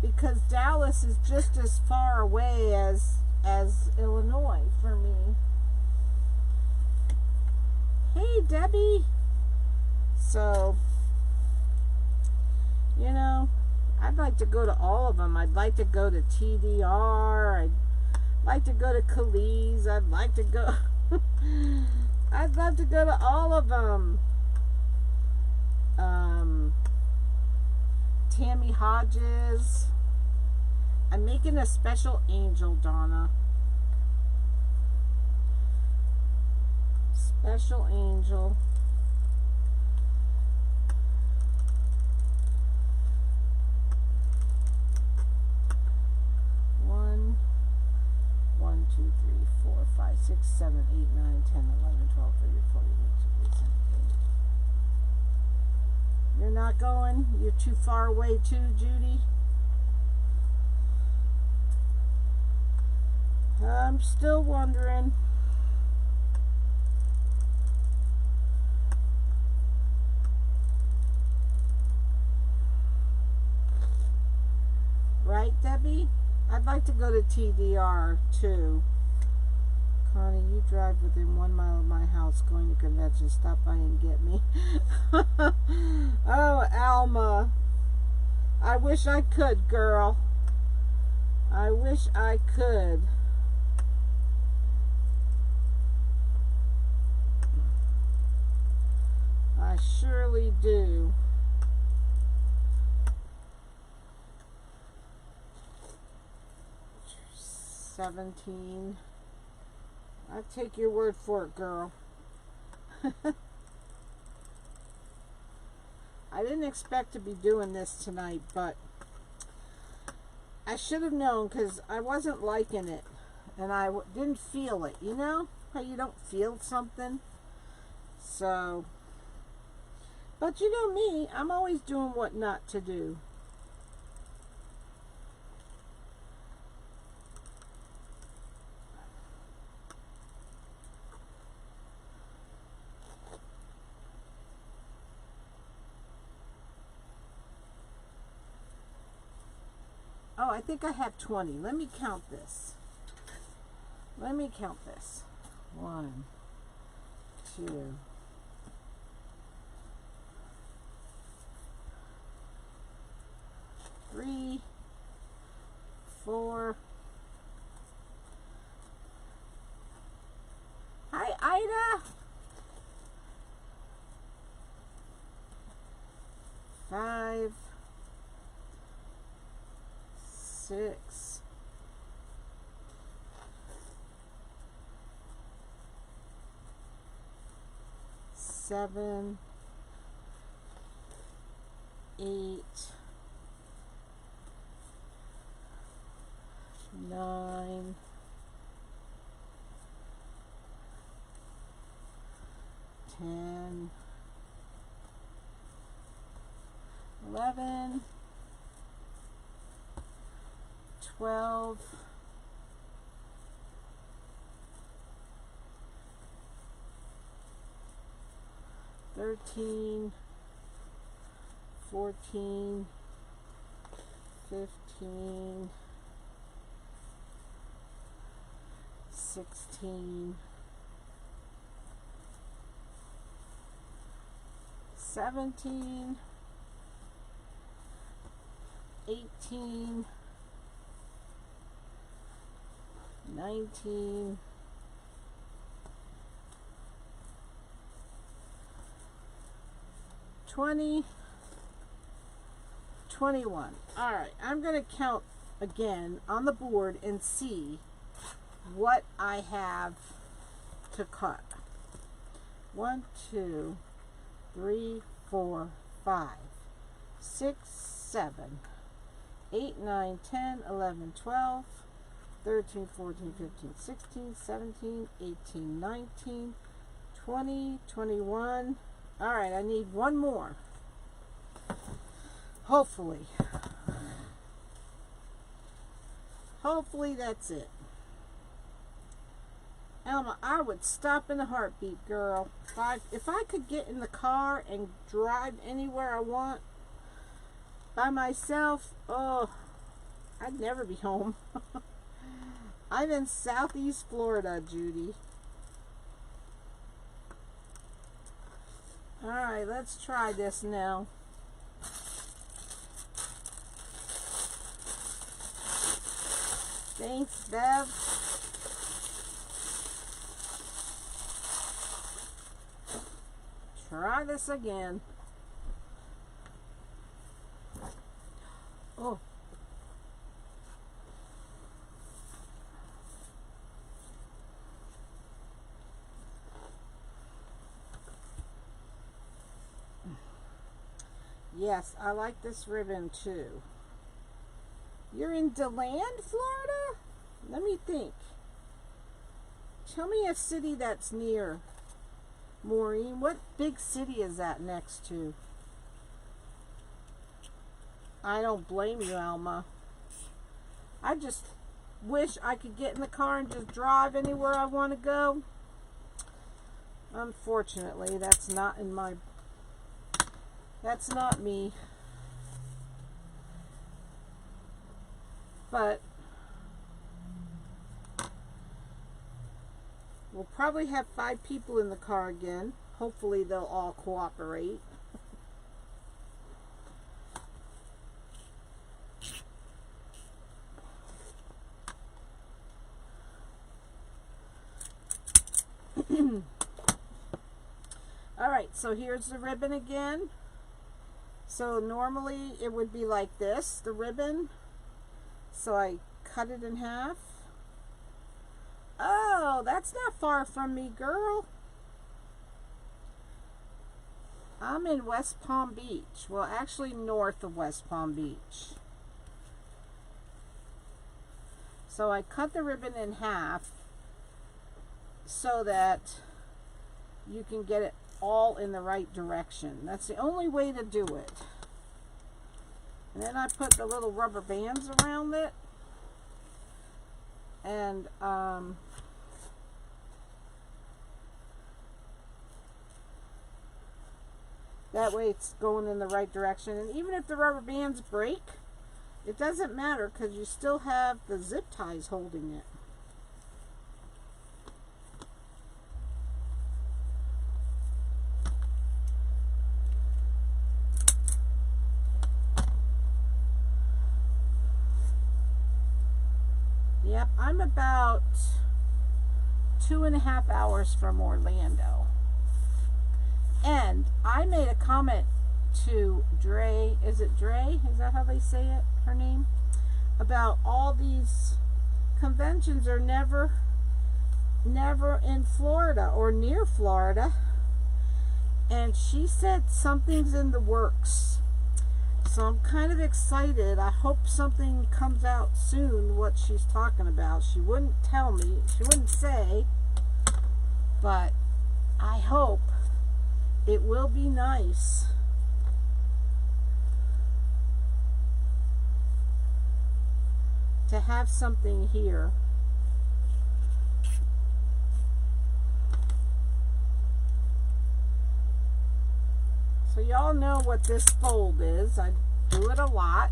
Because Dallas is just as far away as Illinois for me. Hey, Debbie. So, you know, I'd like to go to all of them. I'd like to go to TDR. I'd like to go to Khalees. I'd like to go... I'd love to go to all of them. Tammy Hodges. I'm making a special angel, Donna. Special angel. One, 2, 3, 4, 5, 6, 7, 8, 9, 10, 11, 12, 13, 14, 15, 16, 17. You're not going? You're too far away too, Judy? I'm still wondering. Right, Debbie? I'd like to go to TDR too. Connie, you drive within 1 mile of my house going to convention. Stop by and get me. Oh, Alma. I wish I could, girl. I wish I could. I surely do. $17. I'll take your word for it, girl. I didn't expect to be doing this tonight, but I should have known because I wasn't liking it and I didn't feel it. You know how you don't feel something? So, but you know me, I'm always doing what not to do. Oh, I think I have 20. Let me count this. Let me count this. 1, 2, 3, 4. Hi, Ida. 5, 6, 7, 8, 9, 10, 11, 12, 13, 14, 15, 16, 17, 18, 19, 20, 21. All right, I'm going to count again on the board and see what I have to cut. 1, 2, 3, 4, 5, 6, 7, 8, 9, 10, 11, 12, 13, 14, 15, 16, 17, 18, 19, 20, 21. All right, I need one more. Hopefully. Hopefully that's it. Alma, I would stop in a heartbeat, girl. If I could get in the car and drive anywhere I want by myself, oh, I'd never be home. I'm in Southeast Florida, Judy. All right, let's try this now. Thanks, Bev. Try this again. Oh. Yes, I like this ribbon too. You're in DeLand, Florida? Let me think. Tell me a city that's near. Maureen, what big city is that next to? I don't blame you, Alma. I just wish I could get in the car and just drive anywhere I want to go. Unfortunately, that's not me. But we'll probably have 5 people in the car again. Hopefully they'll all cooperate. Alright, so here's the ribbon again. So normally it would be like this, the ribbon. So I cut it in half. Oh, that's not far from me, girl. I'm in West Palm Beach. Well, actually north of West Palm Beach. So I cut the ribbon in half so that you can get it all in the right direction. That's the only way to do it. And then I put the little rubber bands around it. And that way it's going in the right direction. And even if the rubber bands break, it doesn't matter because you still have the zip ties holding it. Yep, I'm about 2.5 hours from Orlando. And I made a comment to Dre, is it Dre? Is that how they say it, her name? About all these conventions are never in Florida or near Florida. And she said something's in the works. So I'm kind of excited. I hope something comes out soon, what she's talking about. She wouldn't tell me. She wouldn't say. But I hope it will be nice. To have something here. So y'all know what this fold is. I do it a lot.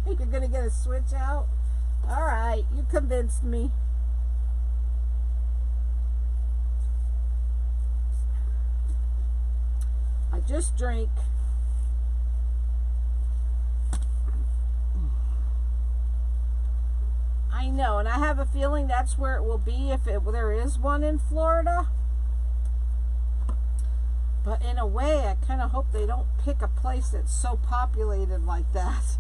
You're going to get a switch out? All right, you convinced me. I just drink. I know, and I have a feeling that's where it will be if there is one in Florida. But in a way, I kind of hope they don't pick a place that's so populated like that.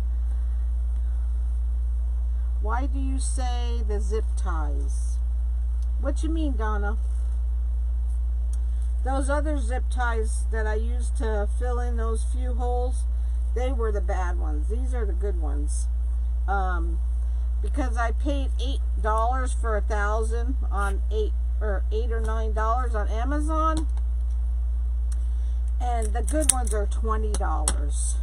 Why do you say the zip ties? What you mean, Donna? Those other zip ties that I used to fill in those few holes, they were the bad ones. These are the good ones. Because I paid $8 for 1,000 on $8 or $9 on Amazon, and the good ones are $20.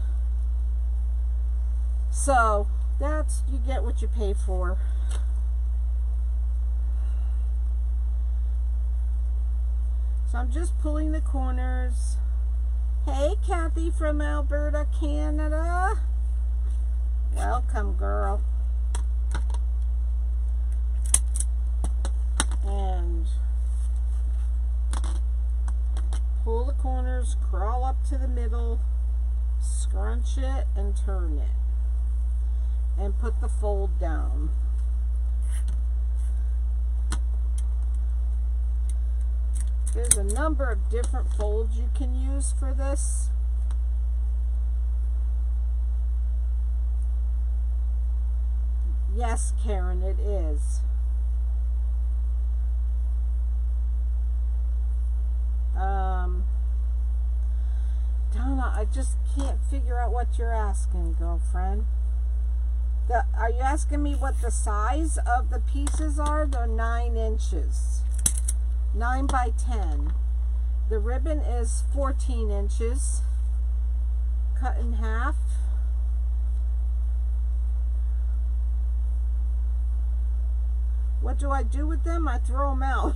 So that's, you get what you pay for. So I'm just pulling the corners. Hey, Kathy from Alberta, Canada. Welcome, girl. And pull the corners, crawl up to the middle, scrunch it, and turn it. And put the fold down. There's a number of different folds you can use for this. Yes, Karen, it is. Donna, I just can't figure out what you're asking, girlfriend. Are you asking me what the size of the pieces are? They're 9 inches. 9 by 10. The ribbon is 14 inches. Cut in half. What do I do with them? I throw them out.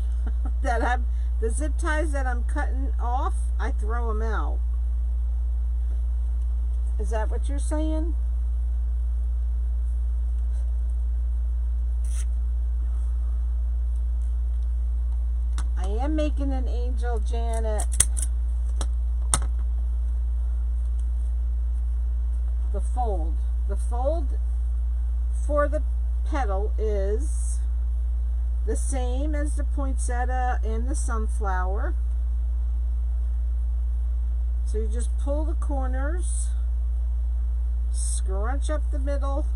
The zip ties that I'm cutting off, I throw them out. Is that what you're saying? I am making an angel, Janet. The fold. The fold for the petal is the same as the poinsettia and the sunflower. So you just pull the corners, scrunch up the middle,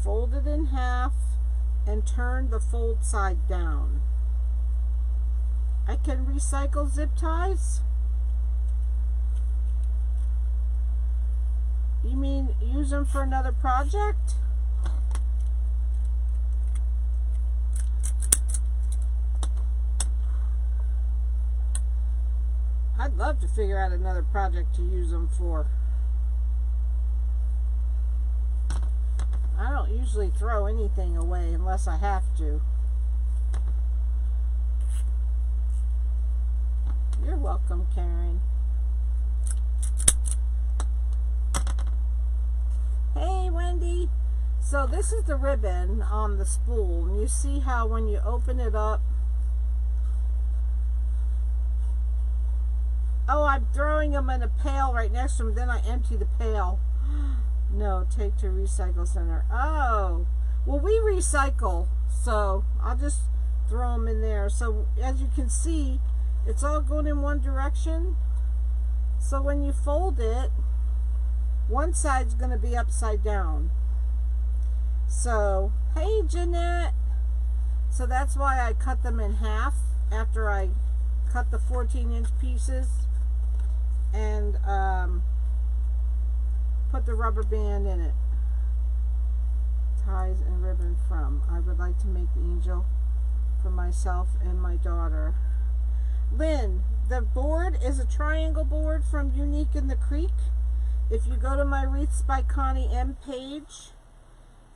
fold it in half, and turn the fold side down. I can recycle zip ties? You mean use them for another project? I'd love to figure out another project to use them for. I don't usually throw anything away unless I have to. You're welcome, Karen. Hey, Wendy. So this is the ribbon on the spool, and you see how when you open it up, oh, I'm throwing them in a pail right next to them, then I empty the pail. No, take to recycle center. Oh, well, we recycle, so I'll just throw them in there. So as you can see, it's all going in one direction. So when you fold it, one side's going to be upside down. So, hey, Jeanette. So that's why I cut them in half after I cut the 14-inch pieces and put the rubber band in it. Ties and ribbon from. I would like to make the angel for myself and my daughter. Lynn, the board is a triangle board from Unique in the Creek. If you go to my Wreaths by Connie M page,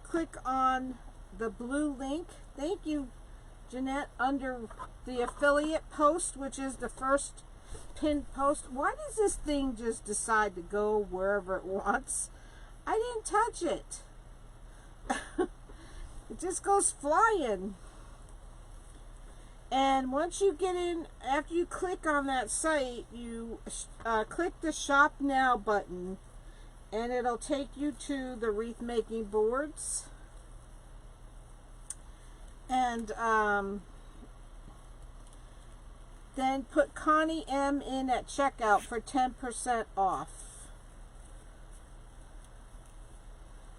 click on the blue link. Thank you, Jeanette, under the affiliate post, which is the first pinned post. Why does this thing just decide to go wherever it wants? I didn't touch it. It just goes flying. And once you get in, after you click on that site, you click the Shop Now button, and it'll take you to the wreath making boards. And then put Connie M in at checkout for 10% off.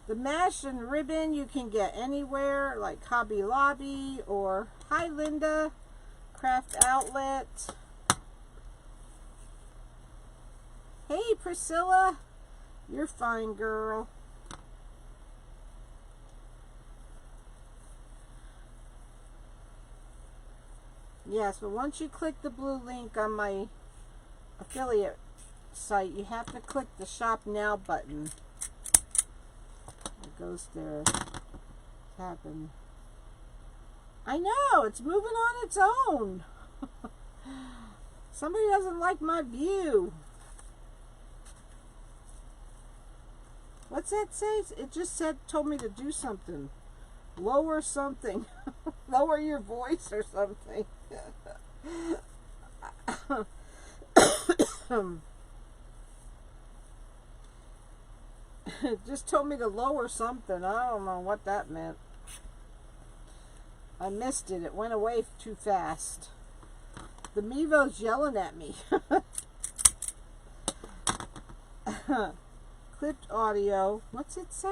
The mesh and ribbon you can get anywhere, like Hobby Lobby or, hi Linda, Craft Outlet. Hey, Priscilla. You're fine, girl. Yes, but once you click the blue link on my affiliate site, you have to click the Shop Now button. It goes there. It's happened. I know, it's moving on its own. Somebody doesn't like my view. What's that say? It just said, told me to do something. Lower something. Lower your voice or something. It just told me to lower something. I don't know what that meant. I missed it. It went away too fast. The Mevo's yelling at me. Clipped audio. What's it say?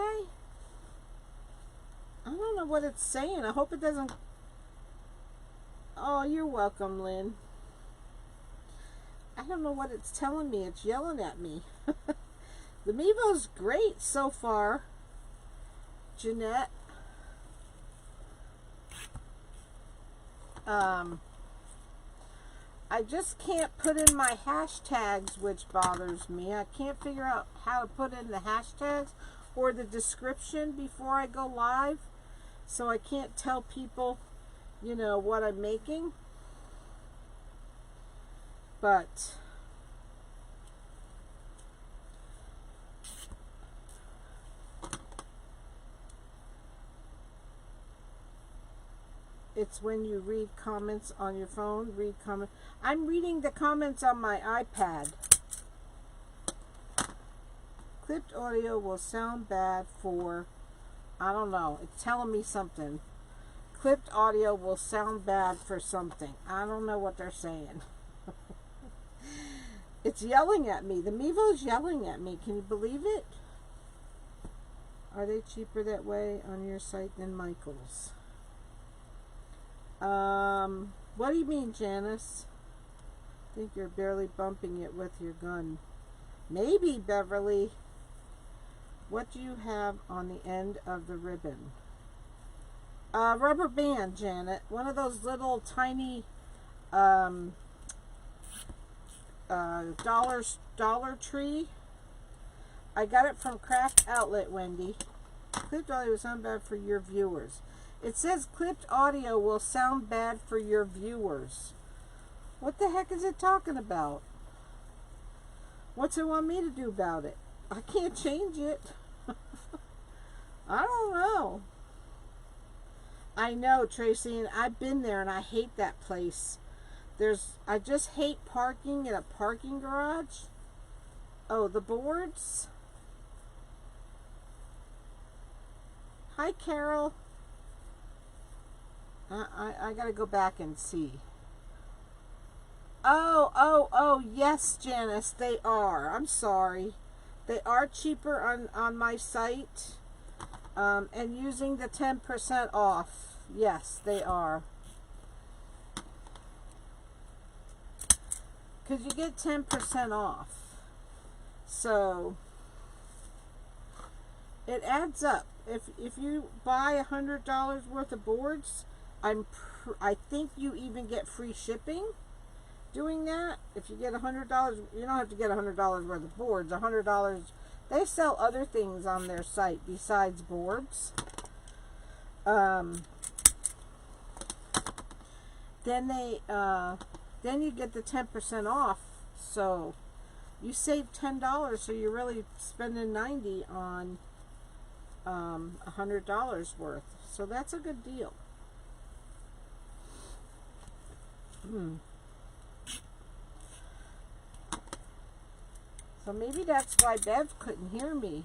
I don't know what it's saying. I hope it doesn't... Oh, you're welcome, Lynn. I don't know what it's telling me. It's yelling at me. The Mevo's great so far. Jeanette. I just can't put in my hashtags, which bothers me. I can't figure out how to put in the hashtags or the description before I go live. So I can't tell people, you know, what I'm making. But it's when you read comments on your phone. Read comment. I'm reading the comments on my iPad. Clipped audio will sound bad for, I don't know. It's telling me something. Clipped audio will sound bad for something. I don't know what they're saying. It's yelling at me. The Mevo's yelling at me. Can you believe it? Are they cheaper that way on your site than Michael's? What do you mean, Janice? I think you're barely bumping it with your gun. Maybe, Beverly. What do you have on the end of the ribbon? Rubber band, Janet. One of those little tiny Dollar Tree. I got it from Craft Outlet, Wendy. Clipped audio will sound bad for your viewers. It says clipped audio will sound bad for your viewers. What the heck is it talking about? What's it want me to do about it? I can't change it. I don't know. I know, Tracy, and I've been there and I hate that place. I just hate parking in a parking garage. Oh, the boards. Hi, Carol. I gotta go back and see. Oh, yes, Janice, they are. I'm sorry. They are cheaper on my site. And using the 10% off. Yes, they are. Because you get 10% off. So it adds up. If you buy $100 worth of boards, I think you even get free shipping doing that. If you get $100, you don't have to get $100 worth of boards. $100. They sell other things on their site besides boards. Then you get the 10% off. So you save $10, so you're really spending $90 on $100 worth. So that's a good deal. So maybe that's why Bev couldn't hear me.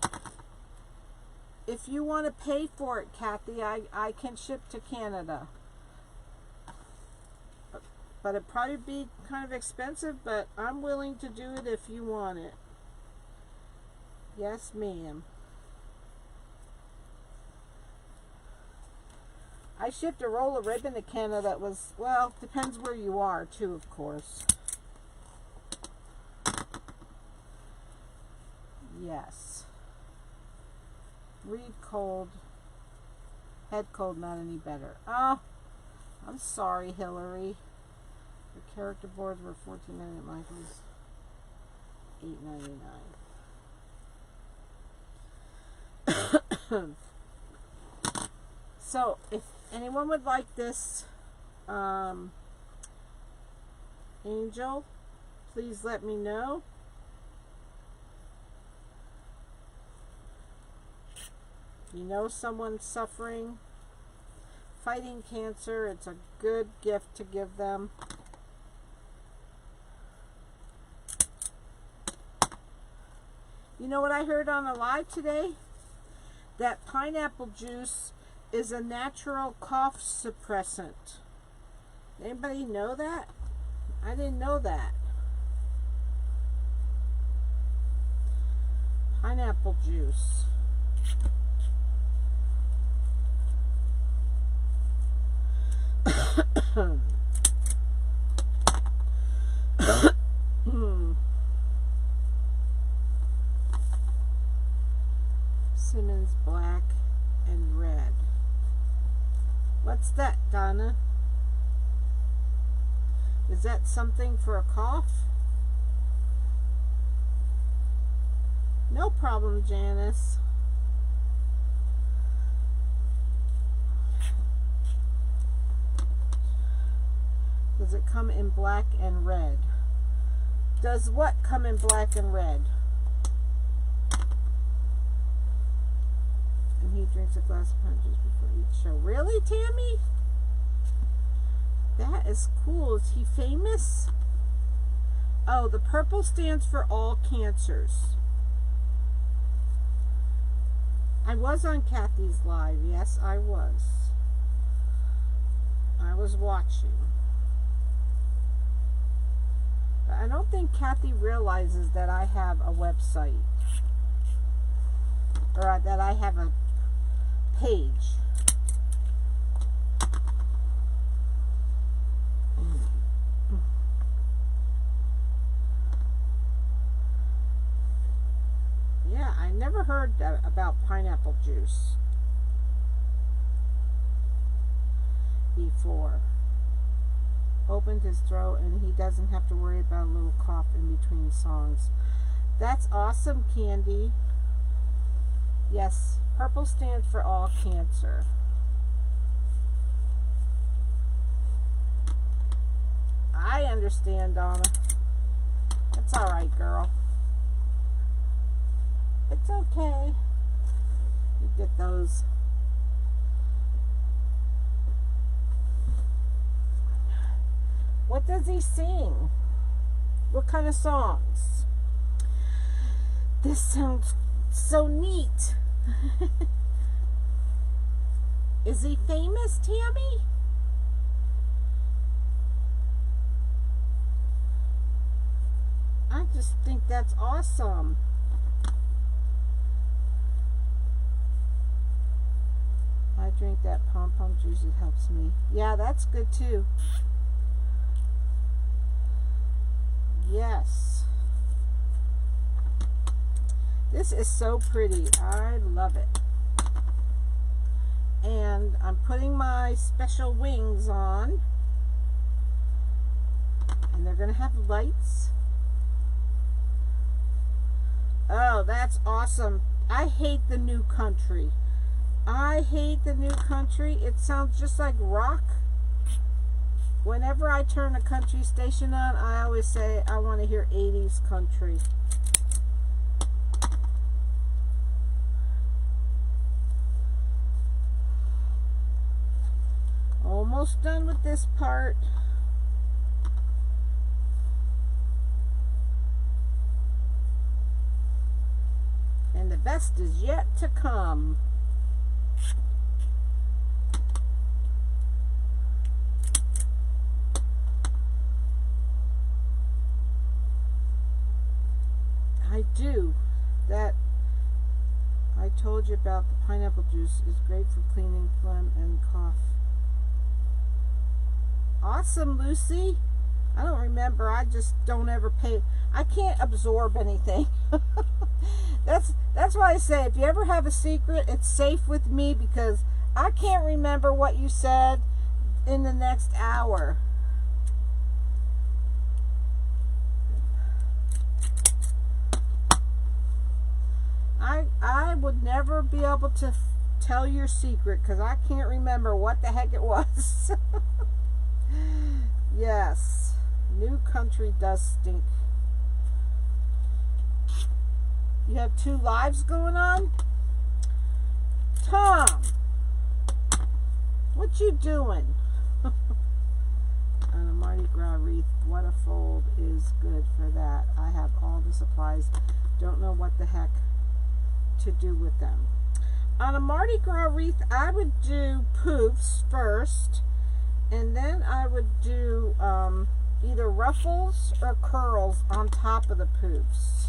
If you want to pay for it, Kathy, I can ship to Canada. But it'd probably be kind of expensive, but I'm willing to do it if you want it. Yes, ma'am. I shipped a roll of ribbon to Canada that was, well, depends where you are too, of course. Yes. Read cold. Head cold, not any better. Oh, I'm sorry, Hillary. The character boards were $14.99. Mine was $8.99. So, if anyone would like this angel, please let me know. You know someone suffering, fighting cancer, it's a good gift to give them. You know what I heard on a live today? That pineapple juice is a natural cough suppressant. Anybody know that? I didn't know that. Pineapple juice. Simmons black and red. What's that, Donna? Is that something for a cough? No problem, Janice. Does it come in black and red? Does what come in black and red? And he drinks a glass of punches before each show. Really, Tammy? That is cool. Is he famous? Oh, the purple stands for all cancers. I was on Kathy's live. Yes, I was. I was watching. But I don't think Kathy realizes that I have a website. Or that I have a page. Yeah, I never heard about pineapple juice before. Opened his throat and he doesn't have to worry about a little cough in between songs. That's awesome, Candy. Yes, purple stands for all cancer. I understand, Donna. It's alright, girl. It's okay. You get those. What does he sing? What kind of songs? This sounds so neat. Is he famous, Tammy? I just think that's awesome. I drink that pom-pom juice, it helps me. Yeah, that's good too. Yes. This is so pretty. I love it. And I'm putting my special wings on. And they're going to have lights. Oh, that's awesome. I hate the New Country. I hate the New Country. It sounds just like rock. Whenever I turn a country station on, I always say I want to hear 80s country. Almost done with this part. And the best is yet to come. I do. That I told you about the pineapple juice is great for cleaning phlegm and cough. Awesome, Lucy. I don't remember. I just don't ever pay. I can't absorb anything. That's why I say, if you ever have a secret, it's safe with me, because I can't remember what you said in the next hour. I would never be able to tell your secret, because I can't remember what the heck it was. Yes, new country does stink. You have 2 lives going on? Tom, what you doing? And a Mardi Gras wreath, what a fold is good for that. I have all the supplies, don't know what the heck to do with them. On a Mardi Gras wreath, I would do poofs first, and then I would do either ruffles or curls on top of the poofs.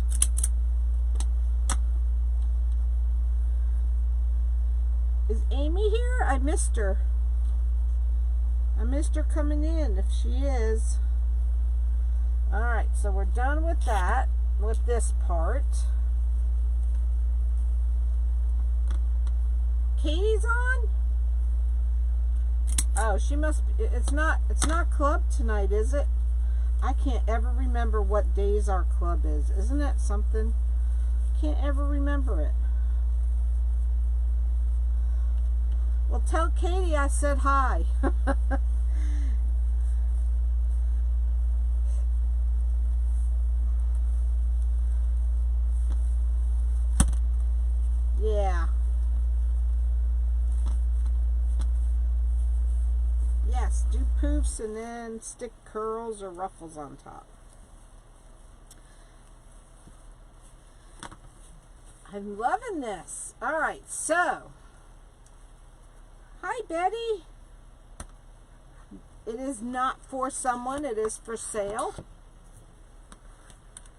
Is Amy here? I missed her. I missed her coming in, if she is. Alright, so we're done with that, with this part. Katie's on? Oh, she must be, it's not club tonight, is it? I can't ever remember what days our club is. Isn't that something? Can't ever remember it. Well, tell Katie I said hi. Yeah. Yes, do poofs and then stick curls or ruffles on top. I'm loving this. All right, so hi, Betty. It is not for someone, it is for sale.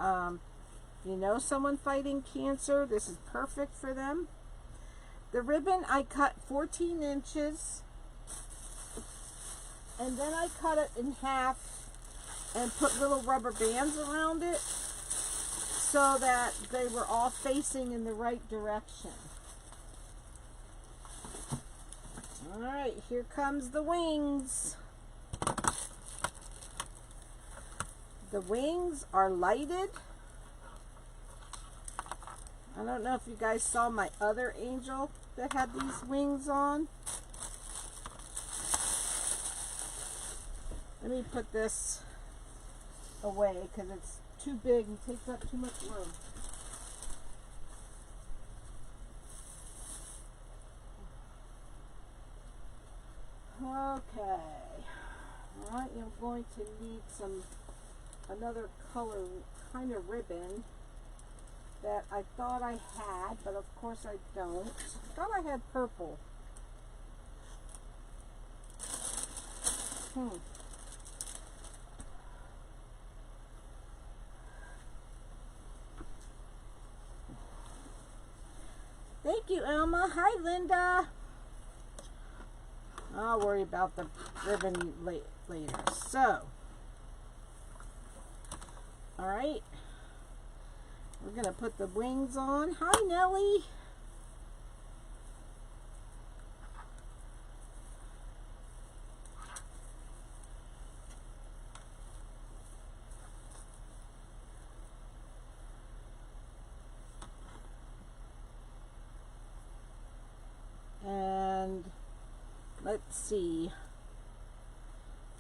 You know someone fighting cancer, this is perfect for them. The ribbon, I cut 14 inches, and then I cut it in half and put little rubber bands around it so that they were all facing in the right direction. Alright, here comes the wings. The wings are lighted. I don't know if you guys saw my other angel that had these wings on. Let me put this away because it's too big and takes up too much room. Okay. Alright, I'm going to need another color kind of ribbon that I thought I had, but of course I don't. I thought I had purple. Thank you, Elma. Hi, Linda. I'll worry about the ribbon later. So, all right. We're going to put the wings on. Hi, Nellie. And let's see.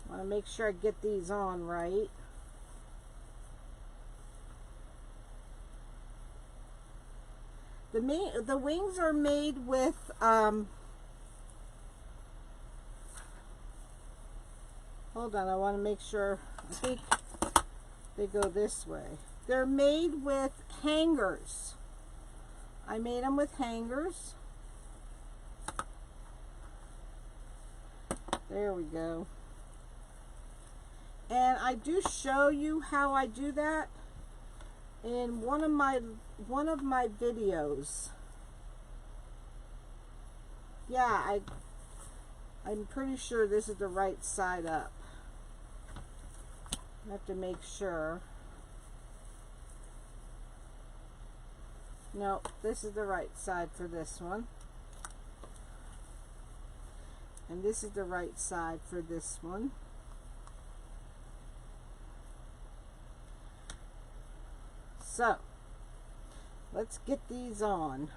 I want to make sure I get these on right. The wings are made with hold on, I want to make sure. I think they go this way. They're made with hangers. I made them with hangers. There we go. And I do show you how I do that in one of my videos. Yeah, I'm pretty sure this is the right side up. I have to make sure. No, this is the right side for this one. And this is the right side for this one. So, let's get these on.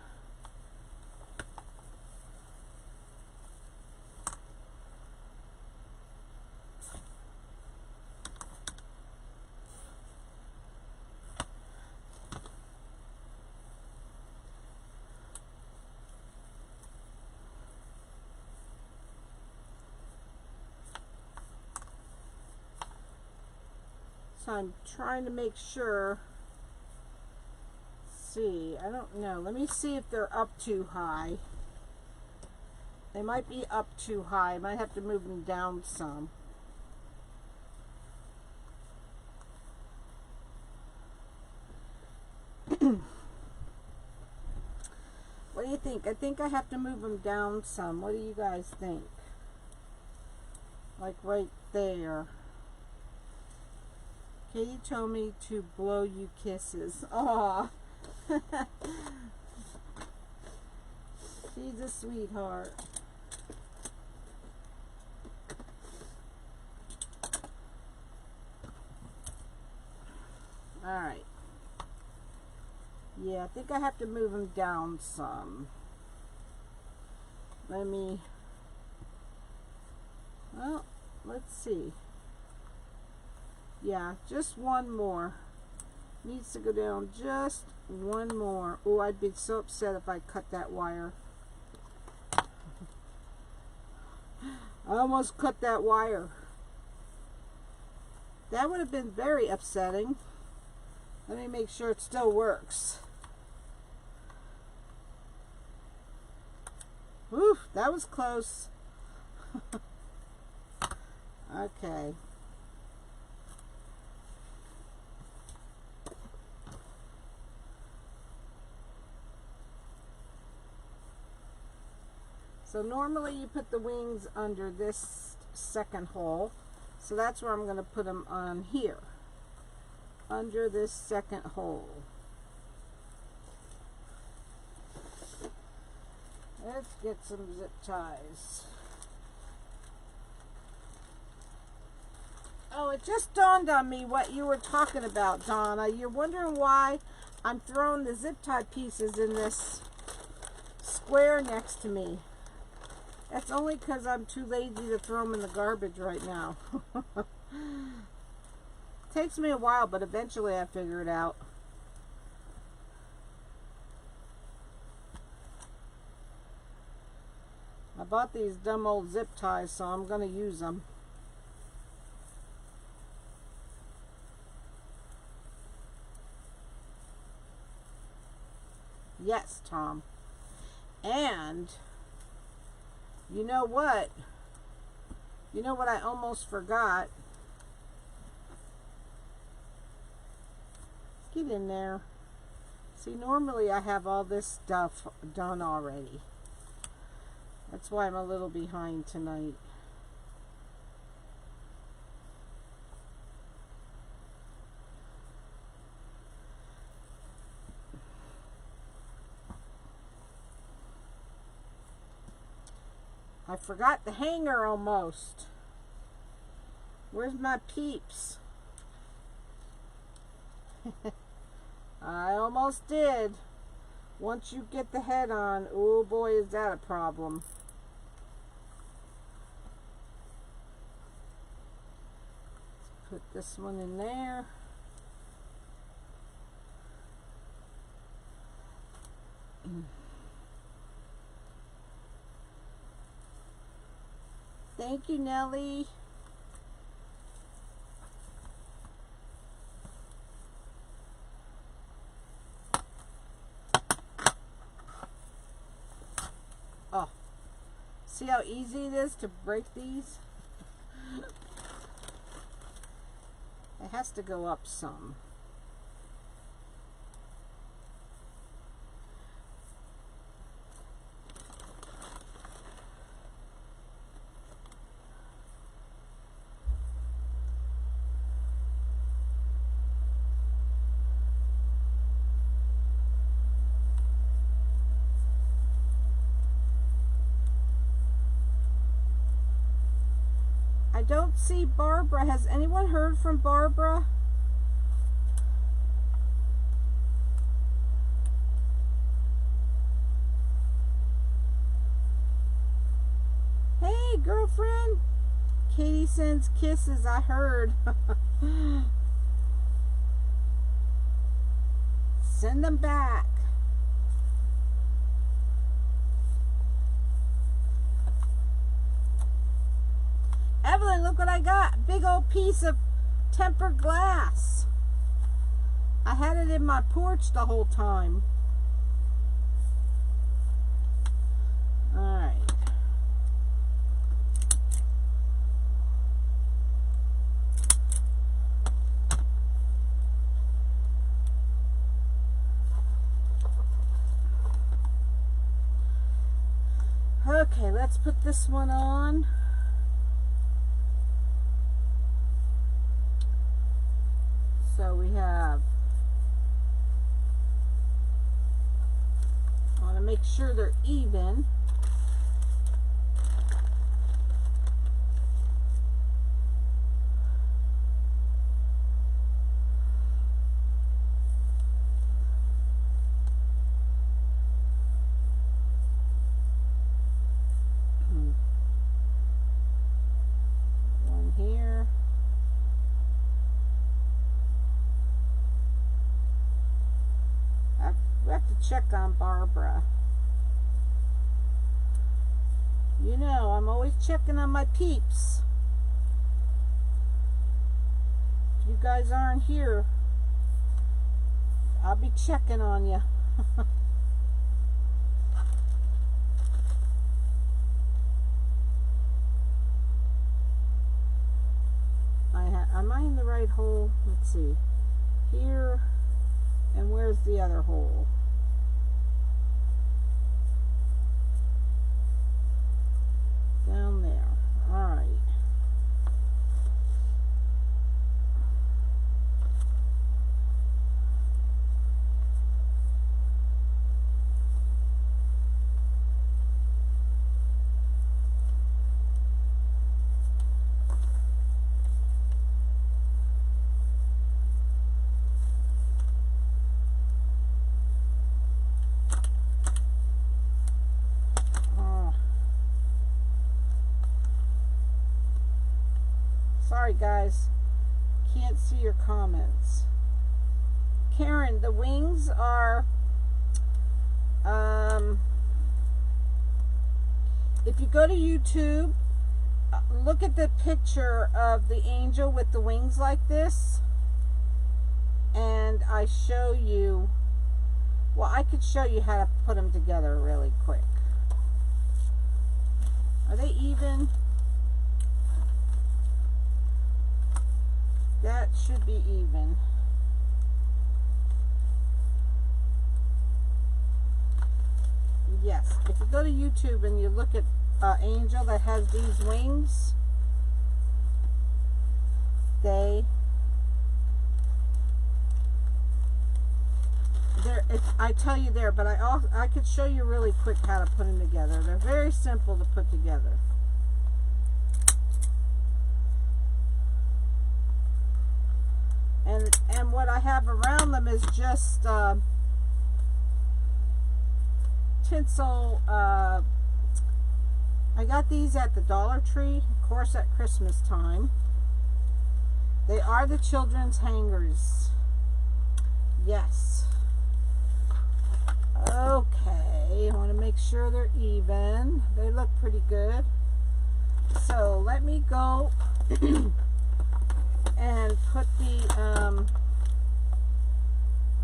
So I'm trying to make sure. See, I don't know. Let me see if they're up too high. They might be up too high. I might have to move them down some. What do you think? I think I have to move them down some. What do you guys think? Like right there. Katie told me to blow you kisses. Aw. She's a sweetheart. Alright. Yeah, I think I have to move them down some. Let me... Well, let's see. Yeah, just one more. Needs to go down just one more. Oh, I'd be so upset if I cut that wire. I almost cut that wire. That would have been very upsetting. Let me make sure it still works. Whew, that was close. Okay. So normally you put the wings under this second hole. So that's where I'm going to put them on here. Under this second hole. Let's get some zip ties. Oh, it just dawned on me what you were talking about, Donna. You're wondering why I'm throwing the zip tie pieces in this square next to me. That's only because I'm too lazy to throw them in the garbage right now. Takes me a while, but eventually I figure it out. I bought these dumb old zip ties, so I'm going to use them. Yes, Tom. And you know what? You know what I almost forgot? Get in there. See, normally I have all this stuff done already. That's why I'm a little behind tonight. I forgot the hanger almost. Where's my peeps? I almost did. Once you get the head on, oh boy, is that a problem. Let's put this one in there. Thank you, Nellie. Oh, see how easy it is to break these? It has to go up some. I don't see Barbara. Has anyone heard from Barbara? Hey, girlfriend. Katie sends kisses, I heard. Send them back. Evelyn, look what I got. Big old piece of tempered glass. I had it in my porch the whole time. Alright. Okay, let's put this one on. So we have, I want to make sure they're even. One here. We have to check on Barbara. You know, I'm always checking on my peeps. If you guys aren't here, I'll be checking on you. Am I in the right hole? Let's see. Here. And where's the other hole? Down there. All right. Sorry guys, can't see your comments. Karen, the wings are, if you go to YouTube, look at the picture of the angel with the wings like this, and I show you, well, I could show you how to put them together really quick. Are they even? That should be even. Yes, if you go to YouTube and you look at angel that has these wings, I tell you there, but I could show you really quick how to put them together. They're very simple to put together. And what I have around them is just tinsel. I got these at the Dollar Tree, of course, at Christmas time. They are the children's hangers. Yes. Okay, I want to make sure they're even. They look pretty good. So let me go and put the, I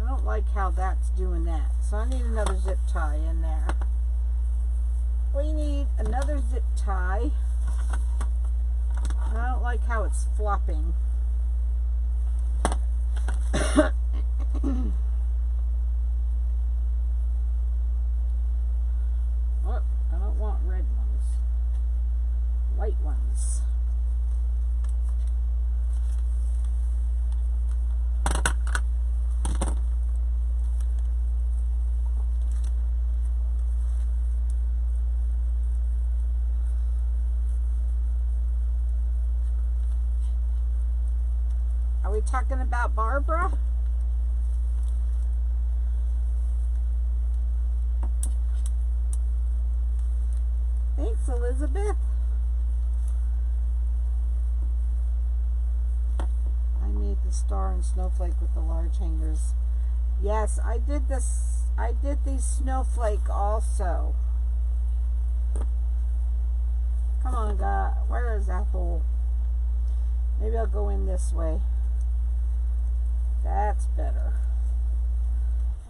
don't like how that's doing that. So I need another zip tie in there. We need another zip tie. I don't like how it's flopping. Oh, I don't want red ones. White ones. we talking about Barbara? Thanks, Elizabeth. I made the star and snowflake with the large hangers. Yes, I did this. I did these snowflake also. Come on, God. Where is that hole? Maybe I'll go in this way. That's better.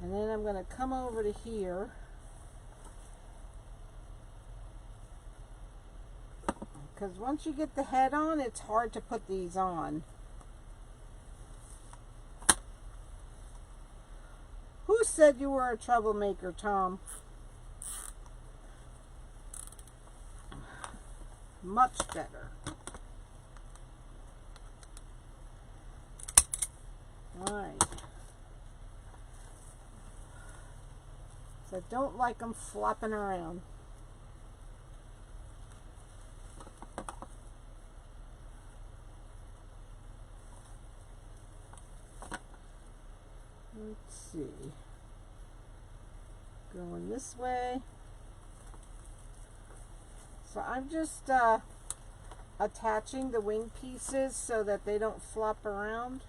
And then I'm going to come over to here. Because once you get the head on, it's hard to put these on. Who said you were a troublemaker, Tom? Much better. Alright. So I don't like them flopping around. Let's see. Going this way. So I'm just attaching the wing pieces so that they don't flop around.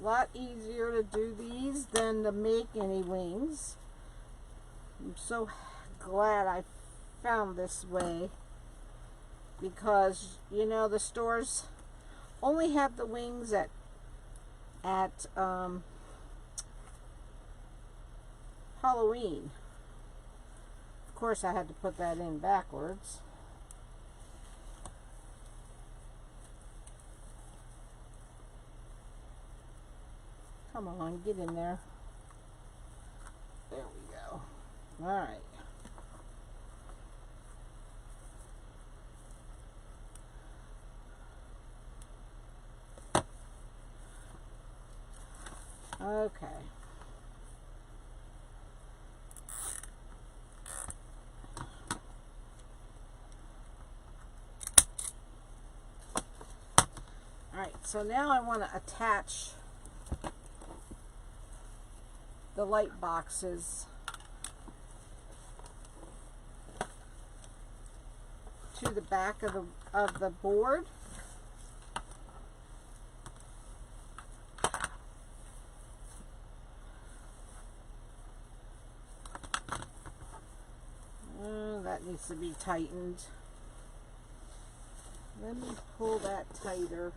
A lot easier to do these than to make any wings. I'm so glad I found this way, because you know the stores only have the wings at Halloween. Of course I had to put that in backwards. Come on, get in there. There we go. All right. Okay. All right, so now I want to attach the light boxes to the back of the board. That needs to be tightened. Let me pull that tighter.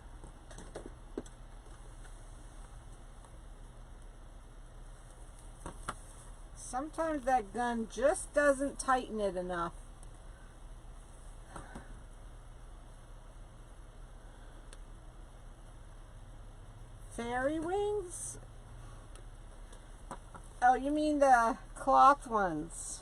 Sometimes that gun just doesn't tighten it enough. Fairy wings? Oh, you mean the cloth ones?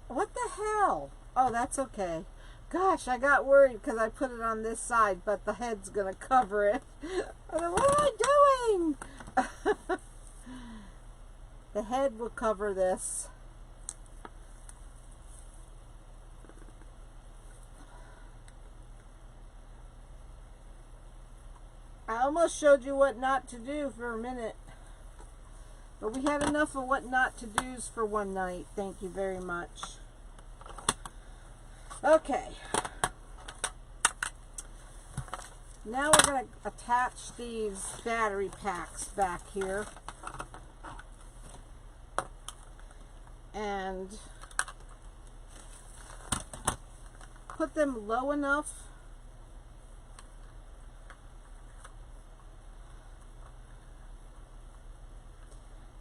What the hell? Oh, that's okay. Gosh, I got worried because I put it on this side, but the head's going to cover it. I thought, what am I doing? The head will cover this. I almost showed you what not to do for a minute. But we had enough of what not to do's for one night. Thank you very much. Okay. Now we're going to attach these battery packs back here. And put them low enough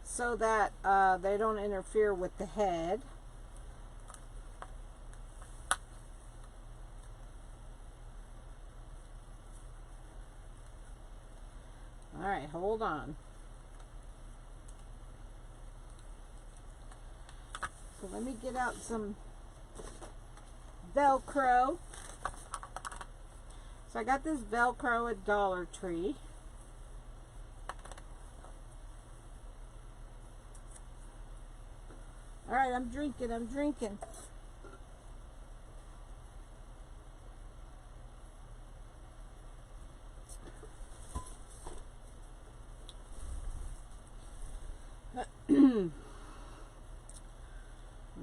so that they don't interfere with the head. All right, hold on. So let me get out some Velcro. So I got this Velcro at Dollar Tree. I'm drinking, I'm drinking.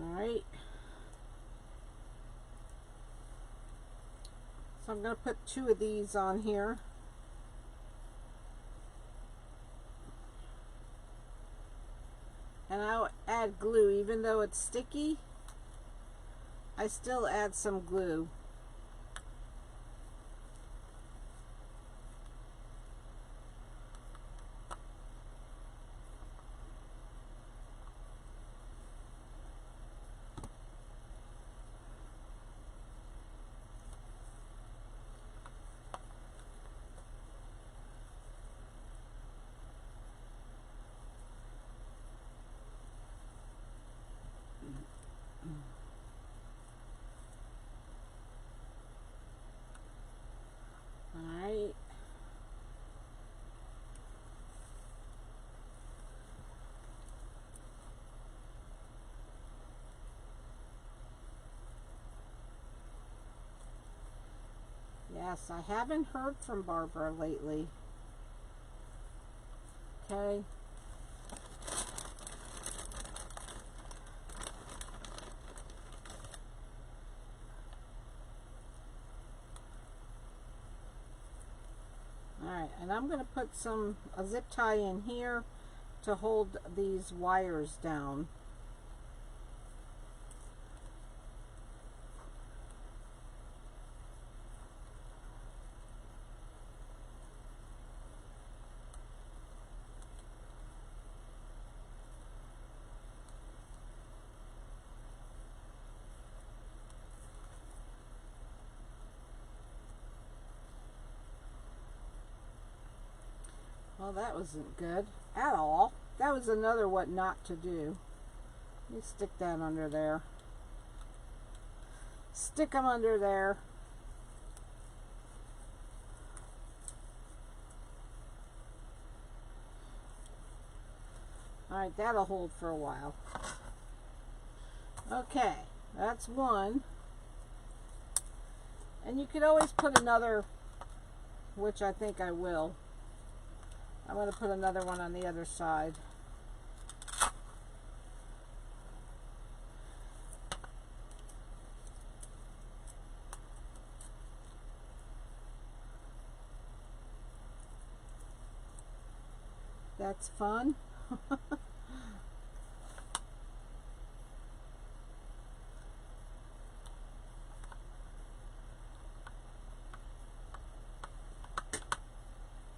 Alright. So I'm going to put 2 of these on here. And I'll add glue. Even though it's sticky, I still add some glue. Alright. Yes, I haven't heard from Barbara lately. Okay. Alright, and I'm going to put a zip tie in here to hold these wires down. Well, that wasn't good at all. That was another what not to do. Let me stick that under there. Stick them under there. Alright, that'll hold for a while. Okay, that's one. And you could always put another, which I think I will. I'm going to put another one on the other side. That's fun.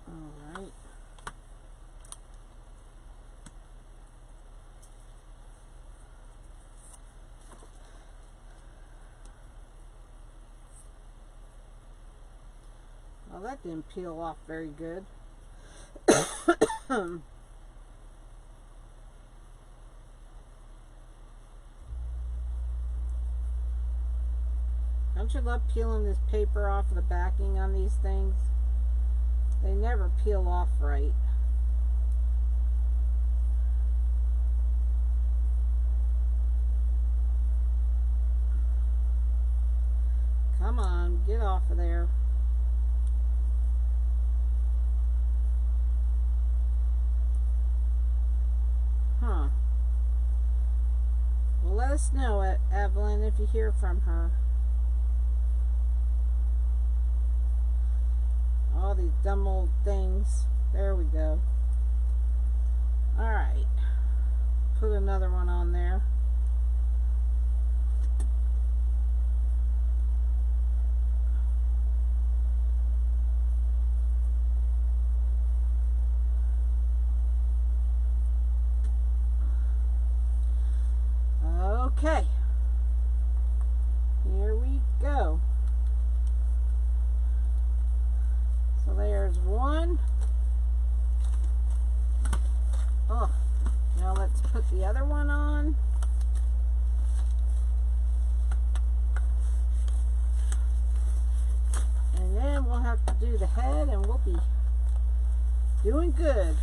Alright. Well, that didn't peel off very good. Don't you love peeling this paper off the backing on these things? They never peel off right. Come on, get off of there. Huh. Well, let us know, Evelyn, if you hear from her. All these dumb old things. There we go. Alright. Put another one on there. Okay. Here we go. So there's one. Oh, now let's put the other one on. And then we'll have to do the head and we'll be doing good.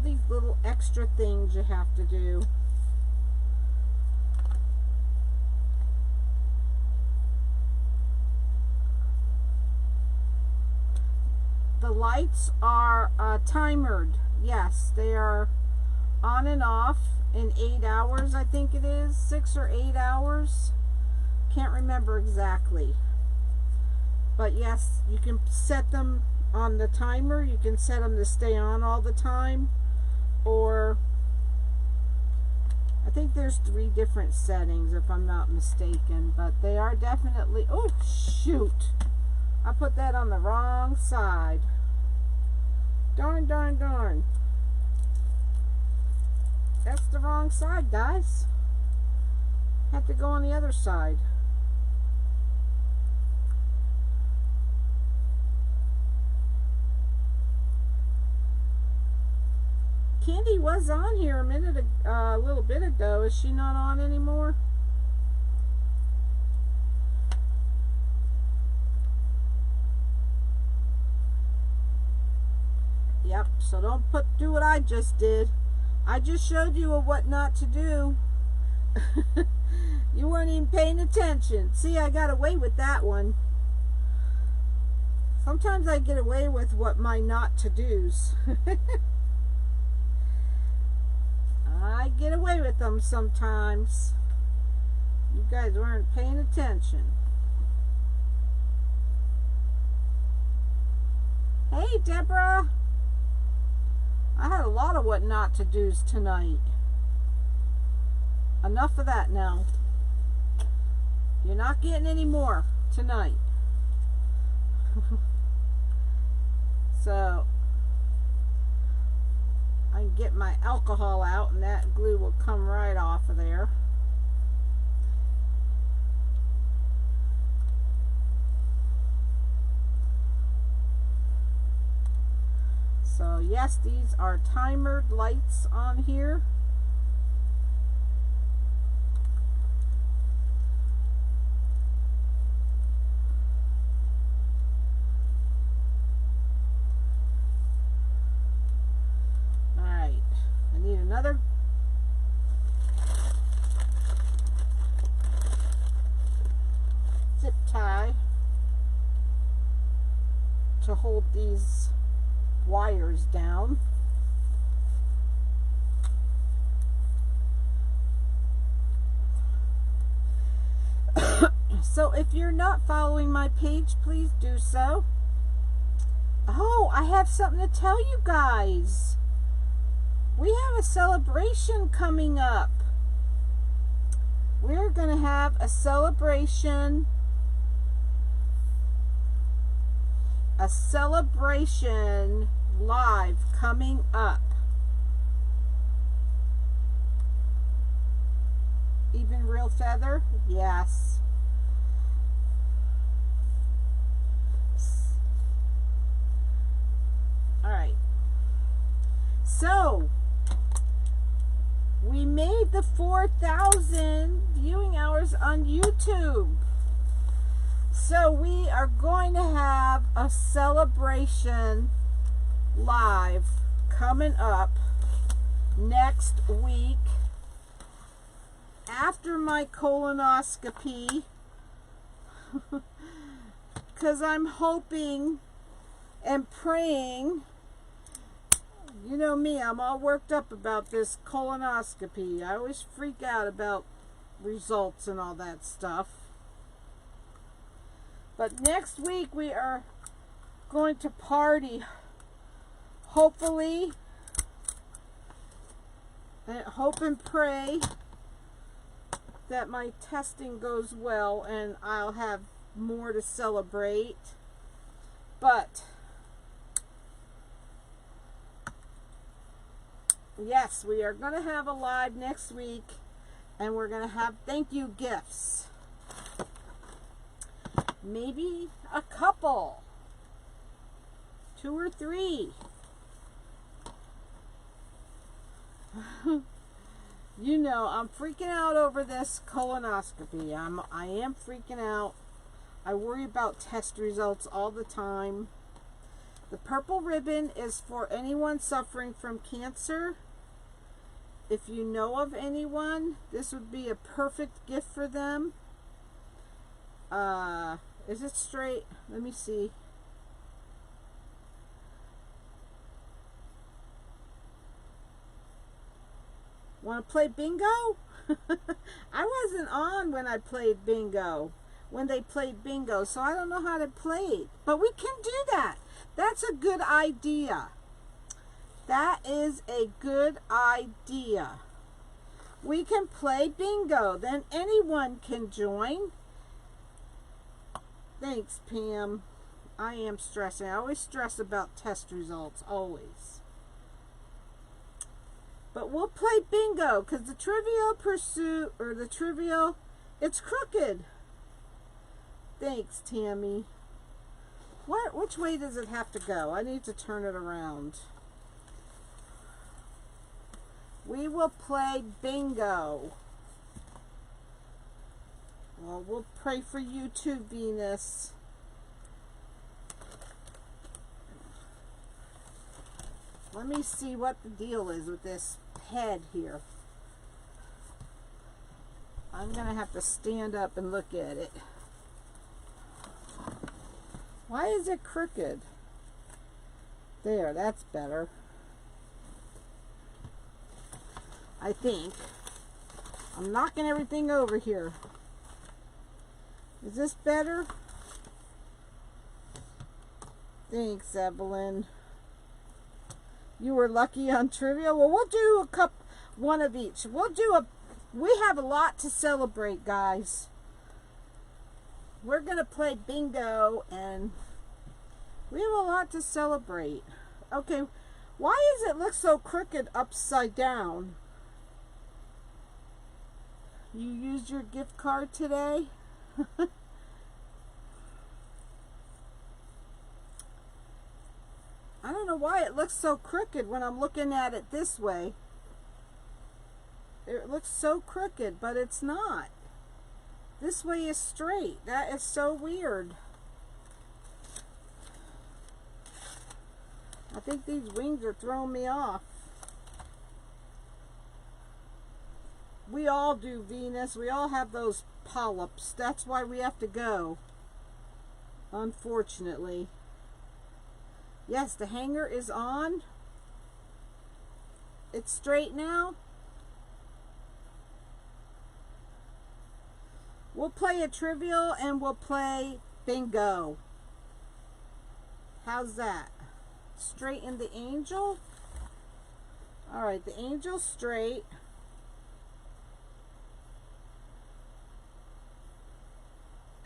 these little extra things you have to do. The lights are timered. Yes, they are on and off in 8 hours, I think it is. 6 or 8 hours. Can't remember exactly. But yes, you can set them on the timer. You can set them to stay on all the time. Or I think there's 3 different settings if I'm not mistaken. But they are definitely... Oh, shoot. I put that on the wrong side. Darn, darn, darn. That's the wrong side, guys. Have to go on the other side. Candy was on here a little bit ago. Is she not on anymore? Yep, so don't do what I just did. I just showed you what not to do. You weren't even paying attention. See, I got away with that one. Sometimes I get away with what my not to do's. I get away with them sometimes. You guys weren't paying attention. Hey, Deborah. I had a lot of what not to do's tonight. Enough of that now. You're not getting any more tonight. So I can get my alcohol out and that glue will come right off of there. So yes, these are timered lights on here. All right, I need another zip tie to hold these wires down. So if you're not following my page, please do so. Oh, I have something to tell you guys. We have a celebration coming up. We're going to have a celebration live coming up. Even real feather? Yes. All right. So, we made the 4,000 viewing hours on YouTube. So we are going to have a celebration live coming up next week after my colonoscopy, because I'm hoping and praying. You know me, I'm all worked up about this colonoscopy. I always freak out about results and all that stuff. But next week we are going to party. Hopefully, and hope and pray that my testing goes well and I'll have more to celebrate. But yes, we are going to have a live next week, and we're going to have thank you gifts. Maybe a couple, 2 or 3. You know, I'm freaking out over this colonoscopy. I am freaking out. I worry about test results all the time. The purple ribbon is for anyone suffering from cancer. If you know of anyone, this would be a perfect gift for them. Is it straight? Let me see. Want to play bingo? I wasn't on when I played bingo, when they played bingo, so I don't know how to play it. But we can do that. That's a good idea. That is a good idea. We can play bingo. Then anyone can join. Thanks, Pam. I am stressing. I always stress about test results, always. But we'll play bingo because the Trivial Pursuit, or the Trivial, it's crooked. Thanks, Tammy. Which way does it have to go? I need to turn it around. We will play bingo. Well, we'll pray for you too, Venus. Let me see what the deal is with this head here. I'm going to have to stand up and look at it. Why is it crooked? There, that's better. I think. I'm knocking everything over here. Is this better? Thanks, Evelyn. You were lucky on trivia. Well, we'll do one of each. We have a lot to celebrate, guys. We're going to play bingo, and we have a lot to celebrate. Okay, why does it look so crooked upside down? You used your gift card today? I don't know why it looks so crooked when I'm looking at it this way. It looks so crooked, but it's not. This way is straight. That is so weird. I think these wings are throwing me off. We all do, Venus. We all have those polyps. That's why we have to go. Unfortunately. Yes, the hanger is on. It's straight now. We'll play a trivial and we'll play bingo. How's that? Straighten the angel. Alright, the angel's straight.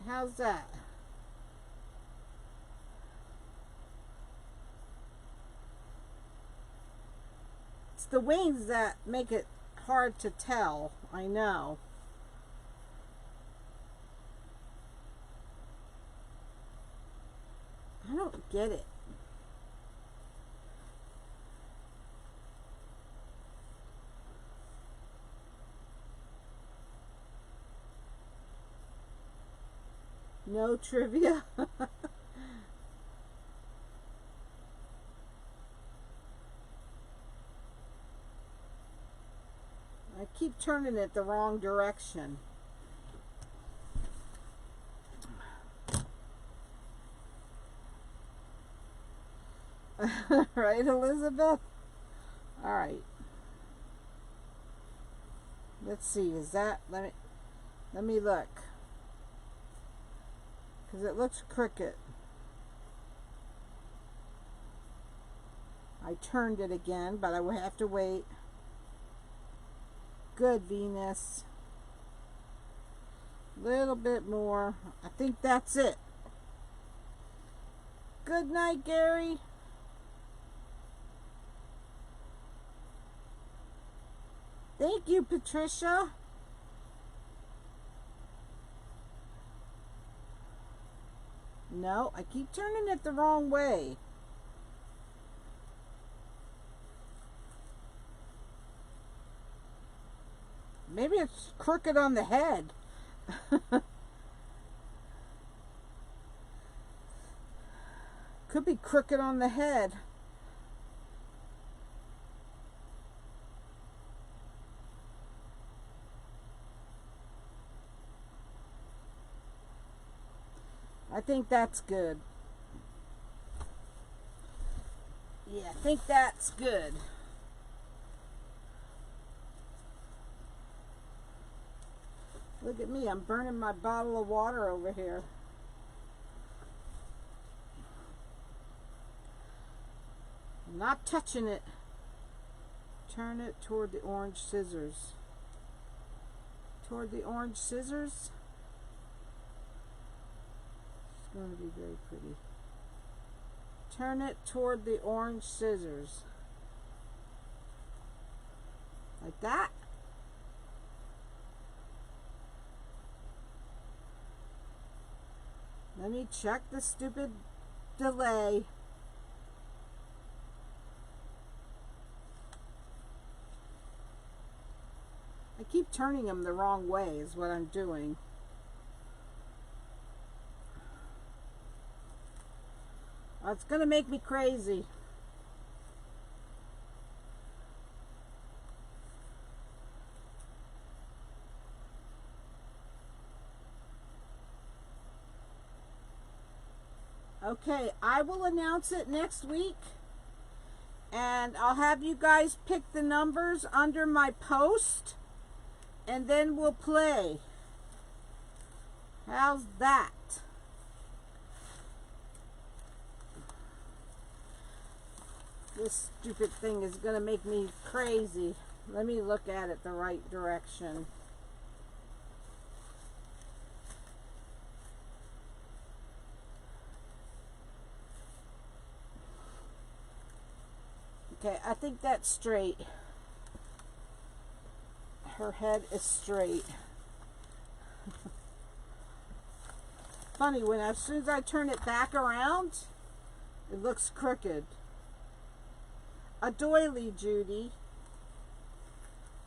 How's that? It's the wings that make it hard to tell. I know. I don't get it. No trivia. I keep turning it the wrong direction. Right, Elizabeth? All right. Let's see. Is that? Let me look. Because it looks crooked. I turned it again, but I will have to wait. Good, Venus. Little bit more. I think that's it. Good night, Gary. Thank you, Patricia. No, I keep turning it the wrong way. Maybe it's crooked on the head. Could be crooked on the head. I think that's good. Yeah, I think that's good. Look at me, I'm burning my bottle of water over here. I'm not touching it. Turn it toward the orange scissors. Toward the orange scissors. It's going to be very pretty. Turn it toward the orange scissors. Like that. Let me check the stupid delay. I keep turning them the wrong way is what I'm doing. Oh, it's going to make me crazy. Okay, I will announce it next week, and I'll have you guys pick the numbers under my post, and then we'll play. How's that? This stupid thing is going to make me crazy. Let me look at it the right direction. Okay, I think that's straight. Her head is straight. Funny, when as soon as I turn it back around, it looks crooked. A doily, Judy.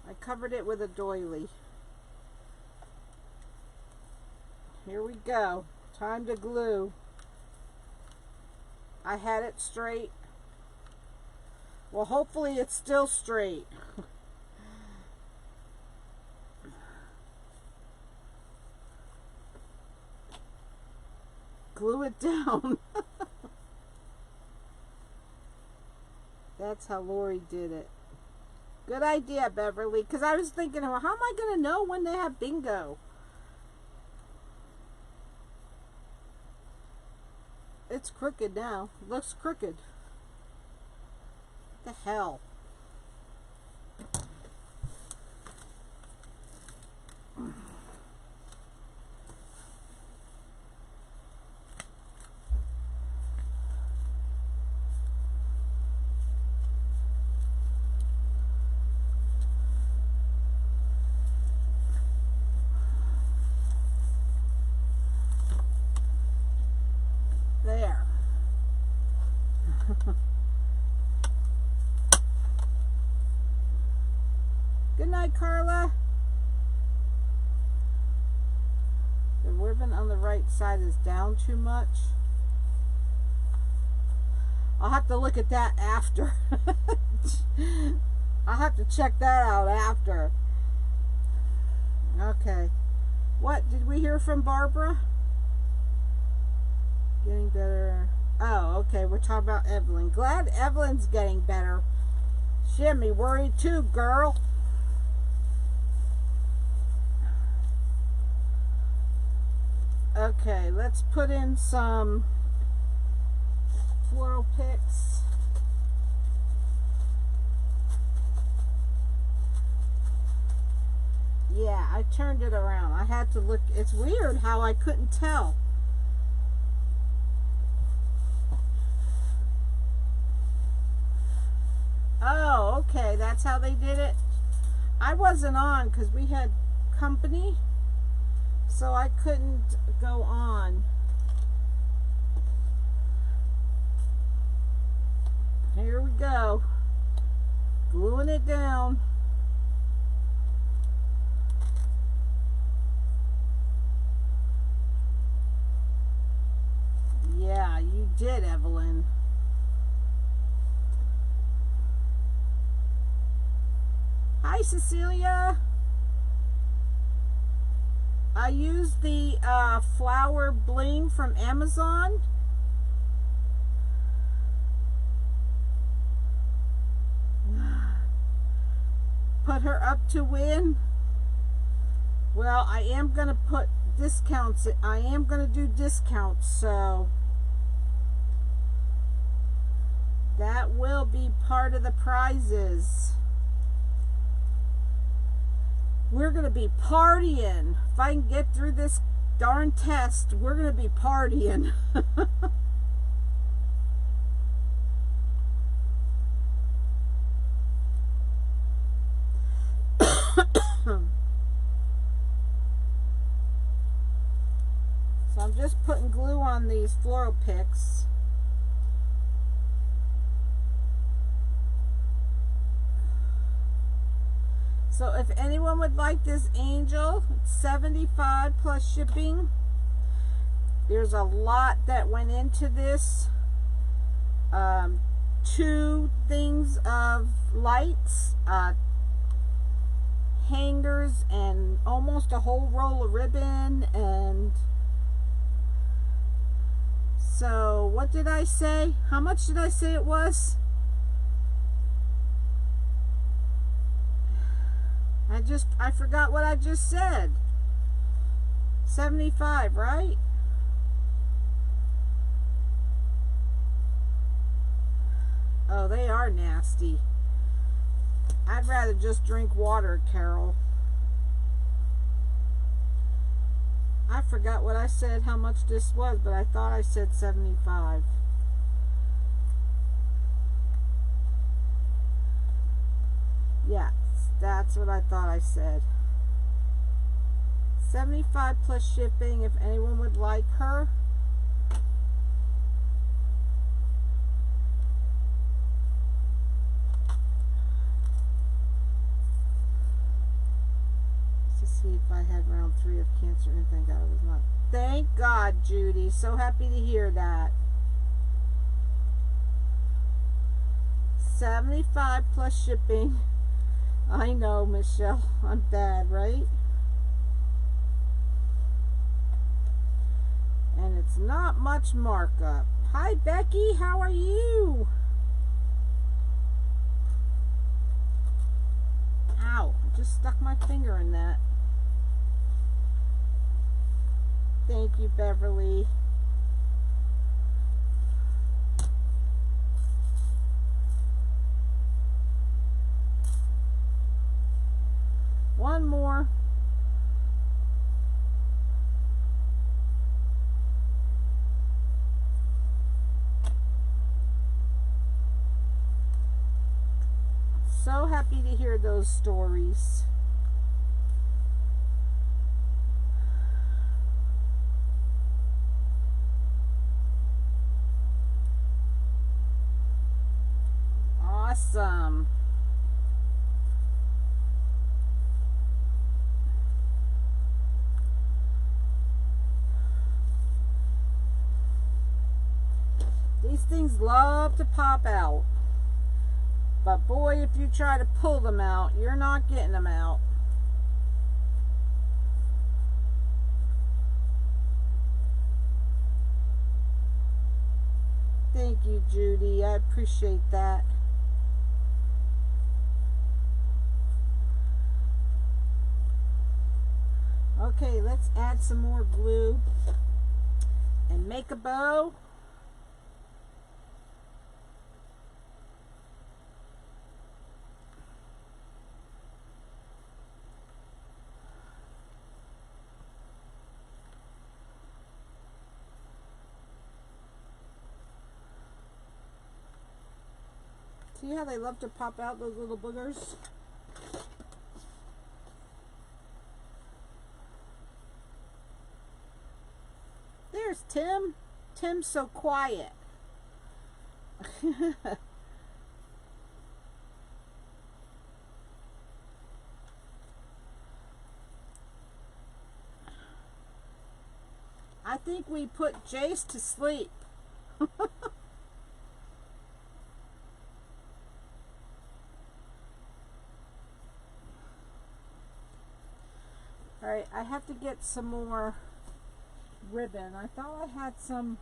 I covered it with a doily. Here we go. Time to glue. I had it straight. Well, hopefully it's still straight. Glue it down. That's how Lori did it. Good idea, Beverly. Because I was thinking, well, how am I going to know when they have bingo? It's crooked now. Looks crooked. What the hell? There. Good night, Carla. The ribbon on the right side is down too much. I'll have to look at that after. I'll have to check that out after. Okay. What? Did we hear from Barbara? Getting better. Oh, okay. We're talking about Evelyn. Glad Evelyn's getting better. She had me worried too, girl. Okay, let's put in some floral picks. Yeah, I turned it around. I had to look. It's weird how I couldn't tell. Oh, okay. That's how they did it. I wasn't on because we had company, so I couldn't go on. Here we go. Gluing it down. Yeah, you did, Evelyn. Hi, Cecilia. I used the flower bling from Amazon. Put her up to win. Well, I am going to put discounts. I am going to do discounts, so that will be part of the prizes. We're going to be partying. If I can get through this darn test, we're going to be partying. So I'm just putting glue on these floral picks. So if anyone would like this angel, it's $75 plus shipping. There's a lot that went into this. 2 things of lights, hangers, and almost a whole roll of ribbon. And so what did I say? How much did I say it was? I forgot what I just said. 75, right? Oh, they are nasty. I'd rather just drink water, Carol. I forgot what I said, how much this was, but I thought I said 75. Yeah. That's what I thought I said. 75 plus shipping if anyone would like her. Let's see if I had round 3 of Cancer, and thank God it was not. Thank God, Judy. So happy to hear that. 75 plus shipping. I know, Michelle. I'm bad, right? And it's not much markup. Hi, Becky. How are you? Ow. I just stuck my finger in that. Thank you, Beverly. One more. So happy to hear those stories. Awesome. These things love to pop out. But boy, if you try to pull them out, you're not getting them out. Thank you, Judy. I appreciate that. Okay, let's add some more glue and make a bow. See how they love to pop out, those little boogers? There's Tim. Tim's so quiet. I think we put Jace to sleep. Alright, I have to get some more ribbon. I thought I had some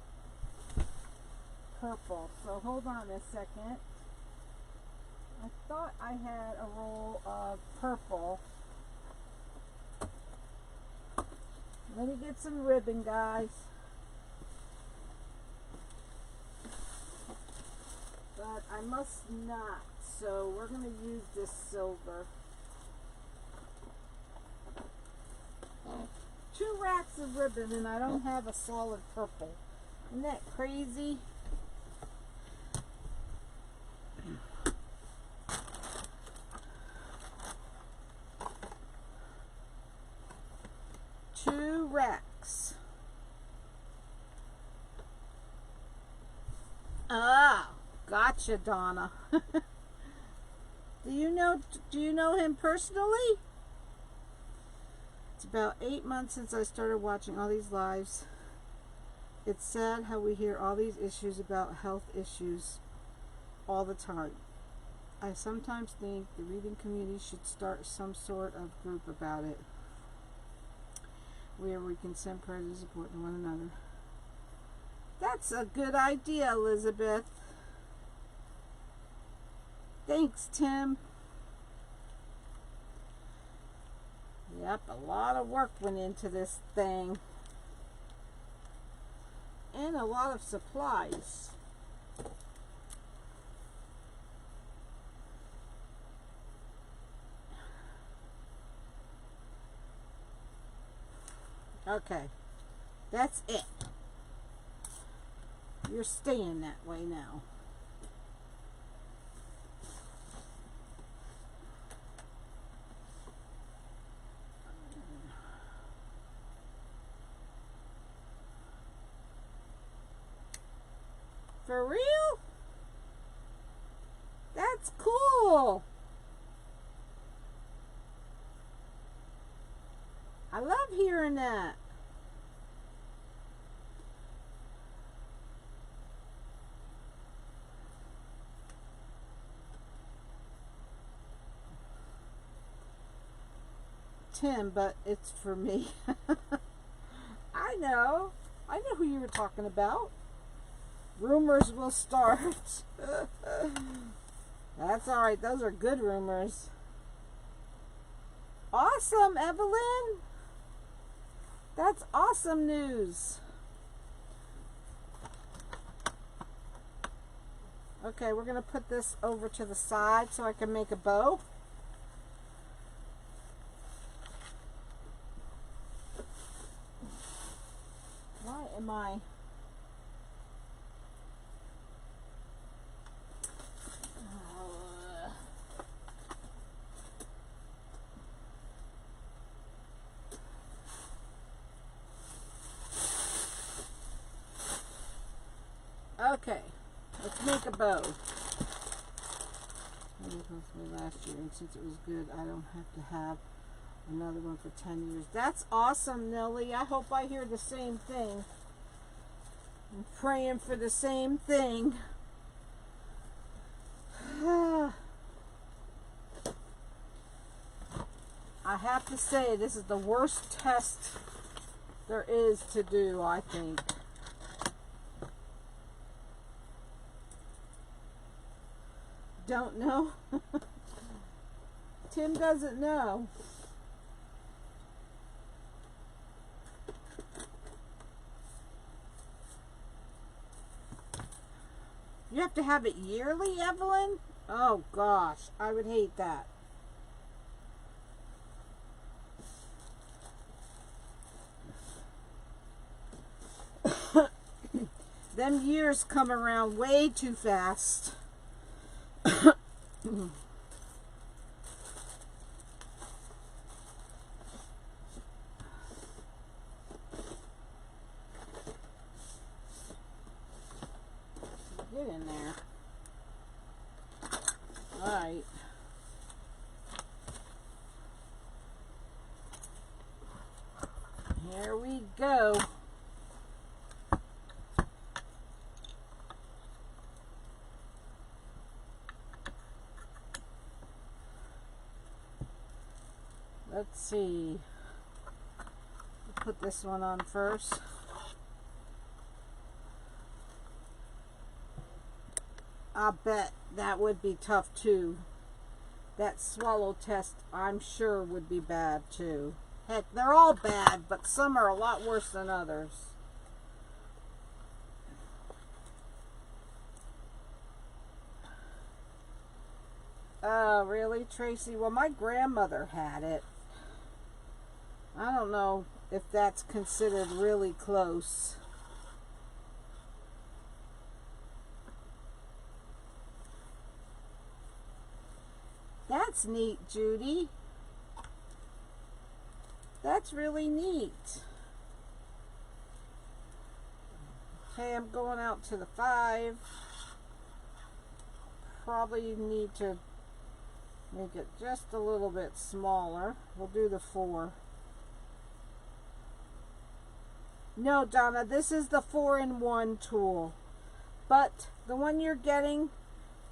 purple, so hold on a second. I thought I had a roll of purple. Let me get some ribbon, guys. But I must not, so we're going to use this silver. 2 racks of ribbon and I don't have a solid purple. Isn't that crazy? Two racks. Ah, gotcha, Donna. Do you know him personally? It's about 8 months since I started watching all these lives. It's sad how we hear all these issues about health issues all the time. I sometimes think the reading community should start some sort of group about it, where we can send prayers and support to one another. That's a good idea, Elizabeth. Thanks, Tim. Yep, a lot of work went into this thing. And a lot of supplies. Okay, that's it. You're staying that way now. For real? That's cool. I love hearing that. Tim, but it's for me. I know who you were talking about. Rumors will start. That's alright, those are good rumors. Awesome, Evelyn. That's awesome news. Okay, we're going to put this over to the side so I can make a bow. Why am I... Okay, let's make a bow. It was me last year, and since it was good, I don't have to have another one for 10 years. That's awesome, Nellie. I hope I hear the same thing. I'm praying for the same thing. I have to say, this is the worst test there is to do, I think. Don't know. Tim doesn't know. You have to have it yearly, Evelyn? Oh gosh, I would hate that. Them years come around way too fast. Get in there. All right. Here we go. Let's see. Put this one on first. I bet that would be tough too. That swallow test, I'm sure, would be bad too. Heck, they're all bad, but some are a lot worse than others. Oh, really, Tracy? Well, my grandmother had it. I don't know if that's considered really close. That's neat, Judy. That's really neat. Okay, I'm going out to the 5. Probably need to make it just a little bit smaller. We'll do the 4. No, Donna, this is the 4-in-1 tool. But the one you're getting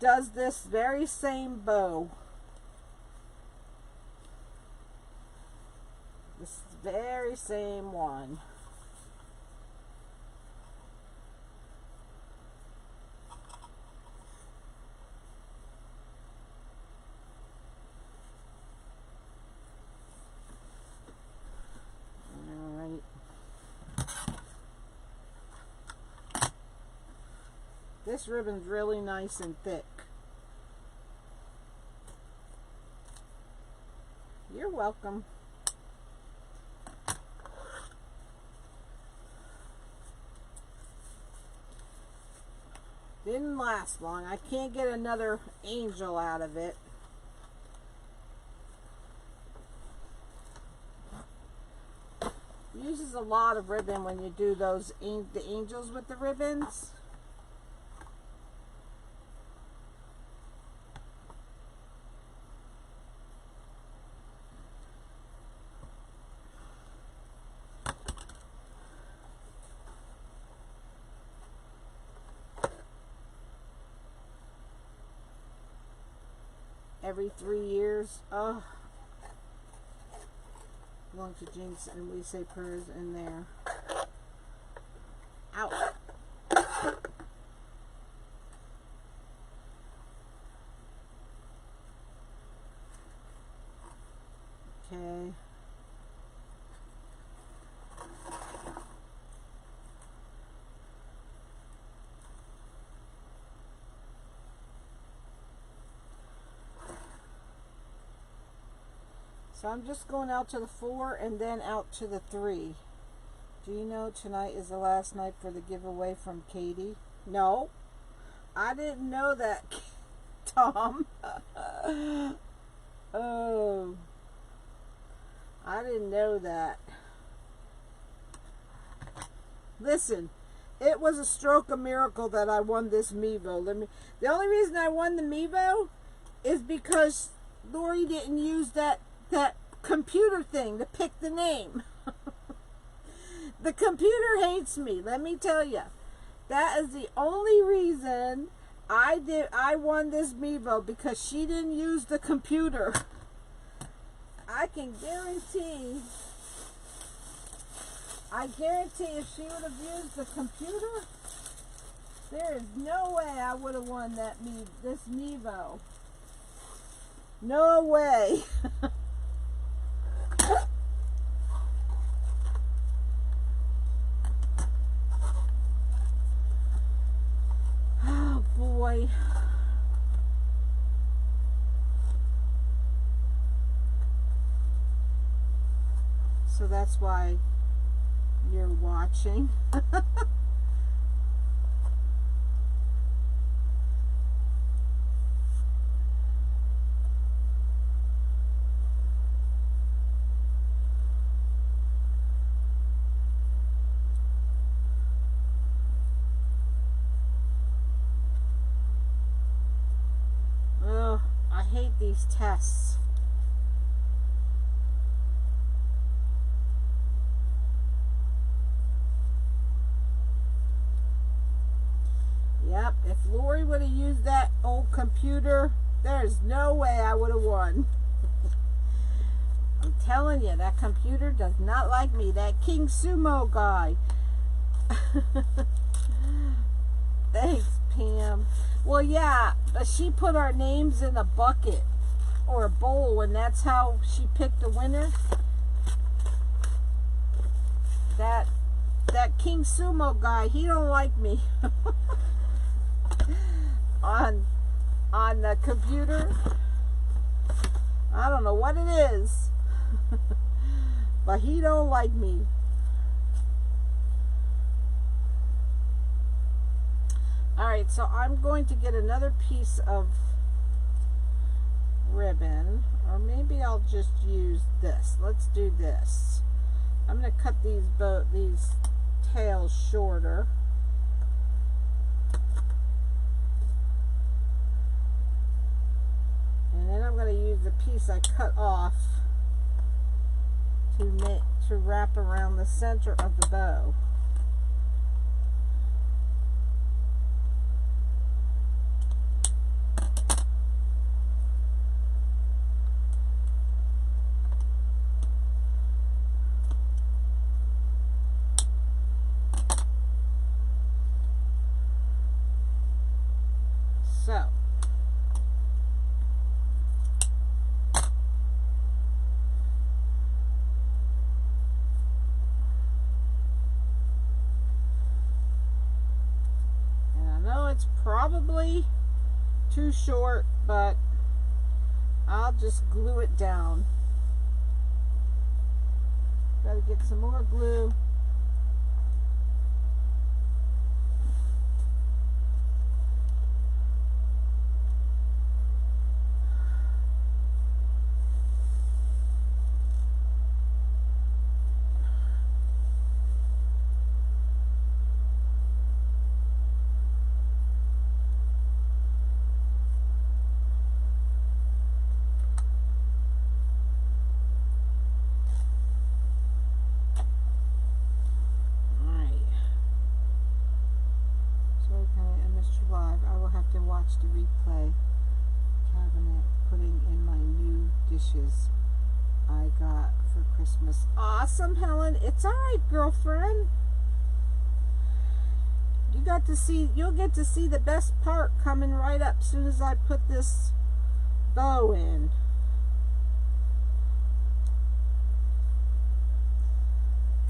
does this very same bow. This very same one. Alright. This ribbon's really nice and thick. You're welcome. Didn't last long. I can't get another angel out of it. Uses a lot of ribbon when you do those the angels with the ribbons. Every 3 years. Oh, belong to Jinx, and we say prayers in there. Ow. Okay. So I'm just going out to the 4 and then out to the 3. Do you know tonight is the last night for the giveaway from Katie? No, I didn't know that, Tom. Oh, I didn't know that. Listen, it was a stroke of miracle that I won this Mevo. The only reason I won the Mevo is because Lori didn't use that computer thing to pick the name. The computer hates me, let me tell you. That is the only reason I won this Mevo, because she didn't use the computer. I can guarantee if she would have used the computer, there is no way I would have won this Mevo. No way. Oh boy. So that's why you're watching. Ugh, I hate these tests. Yep, if Lori would have used that old computer, there's no way I would have won. I'm telling you, that computer does not like me. That King Sumo guy. Thanks, Pam. Well, yeah, but she put our names in a bucket or a bowl, and that's how she picked the winner. That King Sumo guy, he don't like me. on the computer. I don't know what it is. But he don't like me. Alright, so I'm going to get another piece of ribbon, or maybe I'll just use this. Let's do this. I'm going to cut these tails shorter. And then I'm going to use the piece I cut off to wrap around the center of the bow. So, and I know it's probably too short, but I'll just glue it down. Gotta get some more glue. Watch the replay cabinet, putting in my new dishes I got for Christmas. Awesome, Helen. It's all right, girlfriend. You'll get to see the best part coming right up as soon as I put this bow in.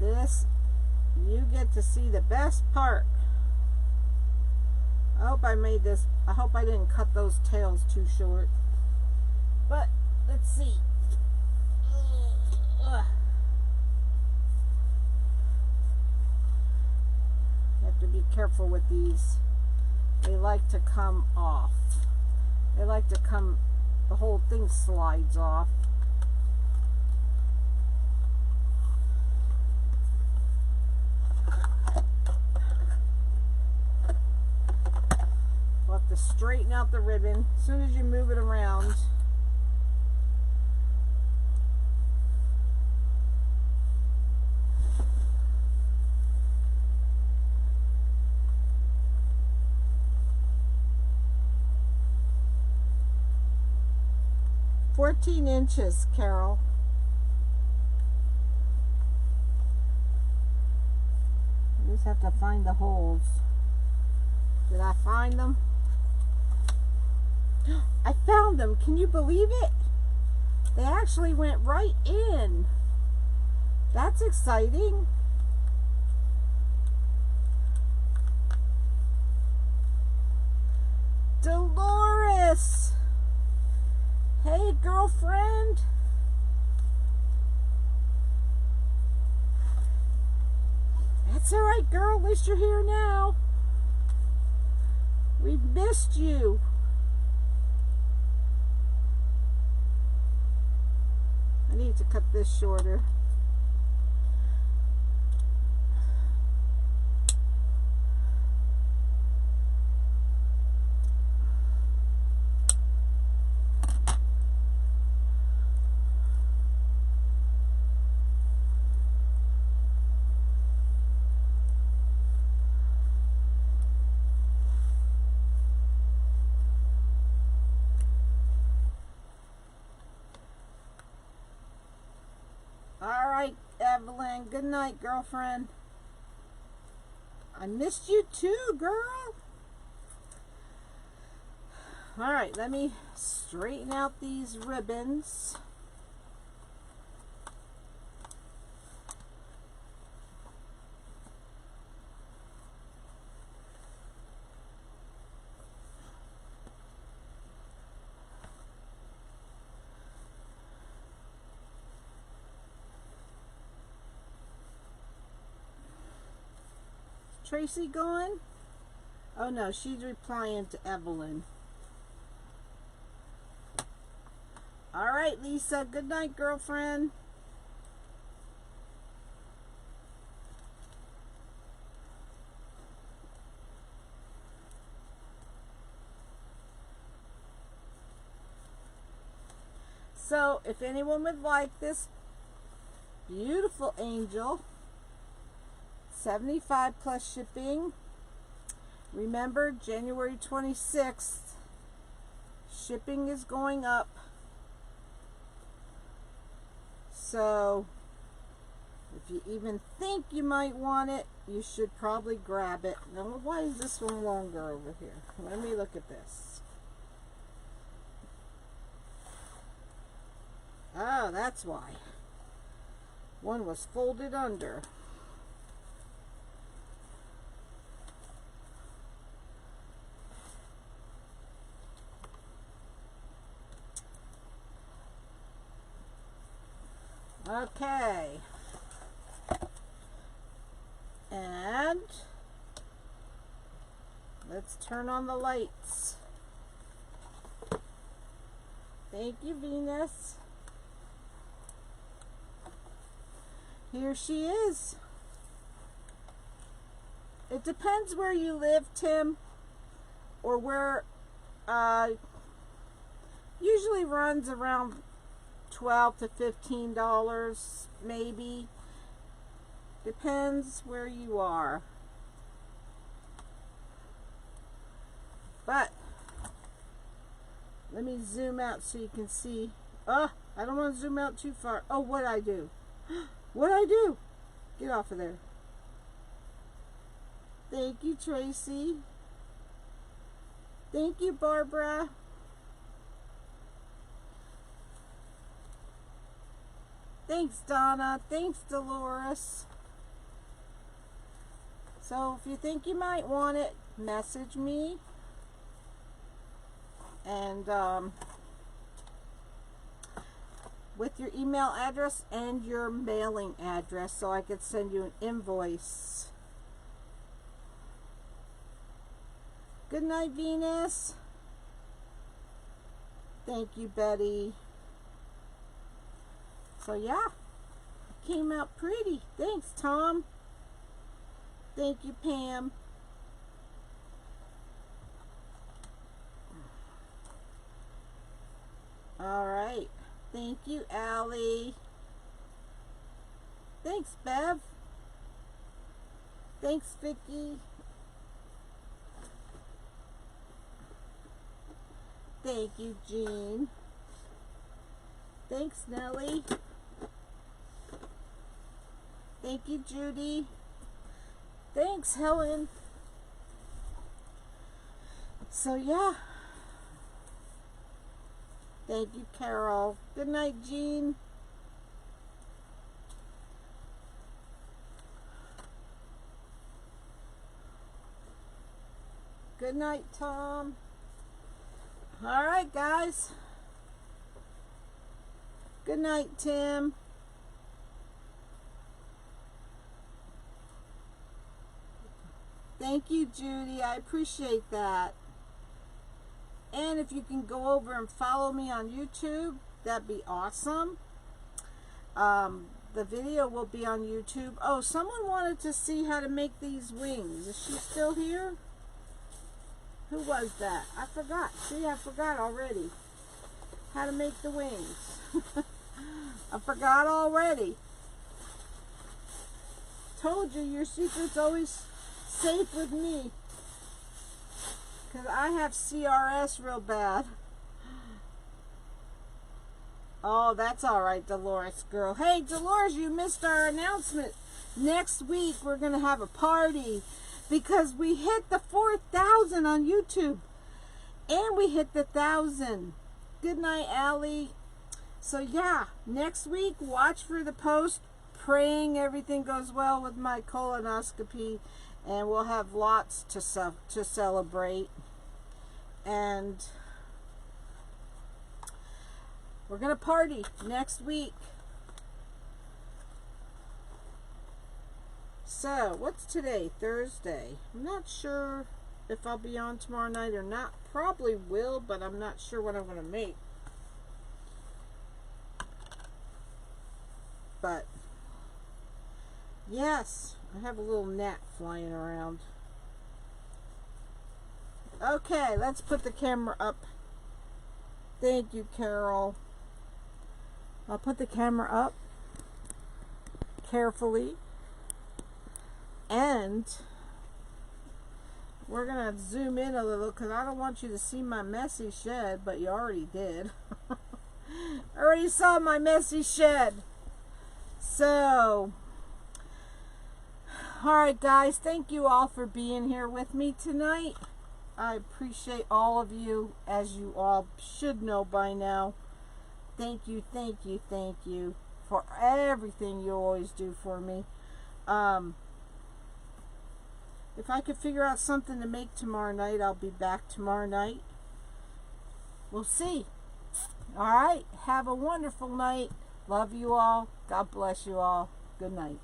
You get to see the best part. I hope I made this. I hope I didn't cut those tails too short. But let's see. Ugh. You have to be careful with these. They like to come off. They like to come, the whole thing slides off. To straighten out the ribbon as soon as you move it around. "14 inches, Carol." You just have to find the holes. Did I find them? I found them. Can you believe it? They actually went right in. That's exciting. Dolores. Hey, girlfriend. That's all right, girl. At least you're here now. We've missed you. I need to cut this shorter. and good night, girlfriend. I missed you too, girl. All right, let me straighten out these ribbons. Tracy going? Oh no, she's replying to Evelyn. All right, Lisa. Good night, girlfriend. So, if anyone would like this beautiful angel, 75 plus shipping. Remember, January 26th, shipping is going up. So, if you even think you might want it, you should probably grab it. Now, why is this one longer over here? Let me look at this. Oh, that's why. One was folded under. Okay. And let's turn on the lights. Thank you, Venus. Here she is. It depends where you live, Tim, or where usually runs around $12 to $15, maybe. Depends where you are. But let me zoom out so you can see. Oh, I don't want to zoom out too far. Oh, what'd I do? What'd I do? Get off of there. Thank you, Tracy. Thank you, Barbara. Thanks, Donna. Thanks, Dolores. So if you think you might want it, message me. And with your email address and your mailing address so I could send you an invoice. Good night, Venus. Thank you, Betty. So yeah, it came out pretty. Thanks, Tom. Thank you, Pam. All right. Thank you, Allie. Thanks, Bev. Thanks, Vicky. Thank you, Jean. Thanks, Nellie. Thank you, Judy. Thanks, Helen. So, yeah. Thank you, Carol. Good night, Jean. Good night, Tom. All right, guys. Good night, Tim. Thank you, Judy. I appreciate that. And if you can go over and follow me on YouTube, that'd be awesome. The video will be on YouTube. Oh, someone wanted to see how to make these wings. Is she still here? Who was that? I forgot. See, I forgot already how to make the wings. I forgot already. Told you, your secret's always safe with me. Because I have CRS real bad. Oh, that's all right, Dolores girl. Hey, Dolores, you missed our announcement. Next week, we're going to have a party because we hit the 4,000 on YouTube. And we hit the 1,000. Good night, Allie. So, yeah, next week, watch for the post. Praying everything goes well with my colonoscopy. And we'll have lots to celebrate. And we're going to party next week. So, what's today? Thursday. I'm not sure if I'll be on tomorrow night or not. Probably will, but I'm not sure what I'm going to make. But, yes, I have a little gnat flying around. Okay, let's put the camera up. Thank you, Carol. I'll put the camera up carefully. And we're going to zoom in a little because I don't want you to see my messy shed, but you already did. I already saw my messy shed. So, alright guys, thank you all for being here with me tonight. I appreciate all of you, as you all should know by now. Thank you, thank you, thank you for everything you always do for me. If I could figure out something to make tomorrow night, I'll be back tomorrow night. We'll see. Alright, have a wonderful night. Love you all. God bless you all. Good night.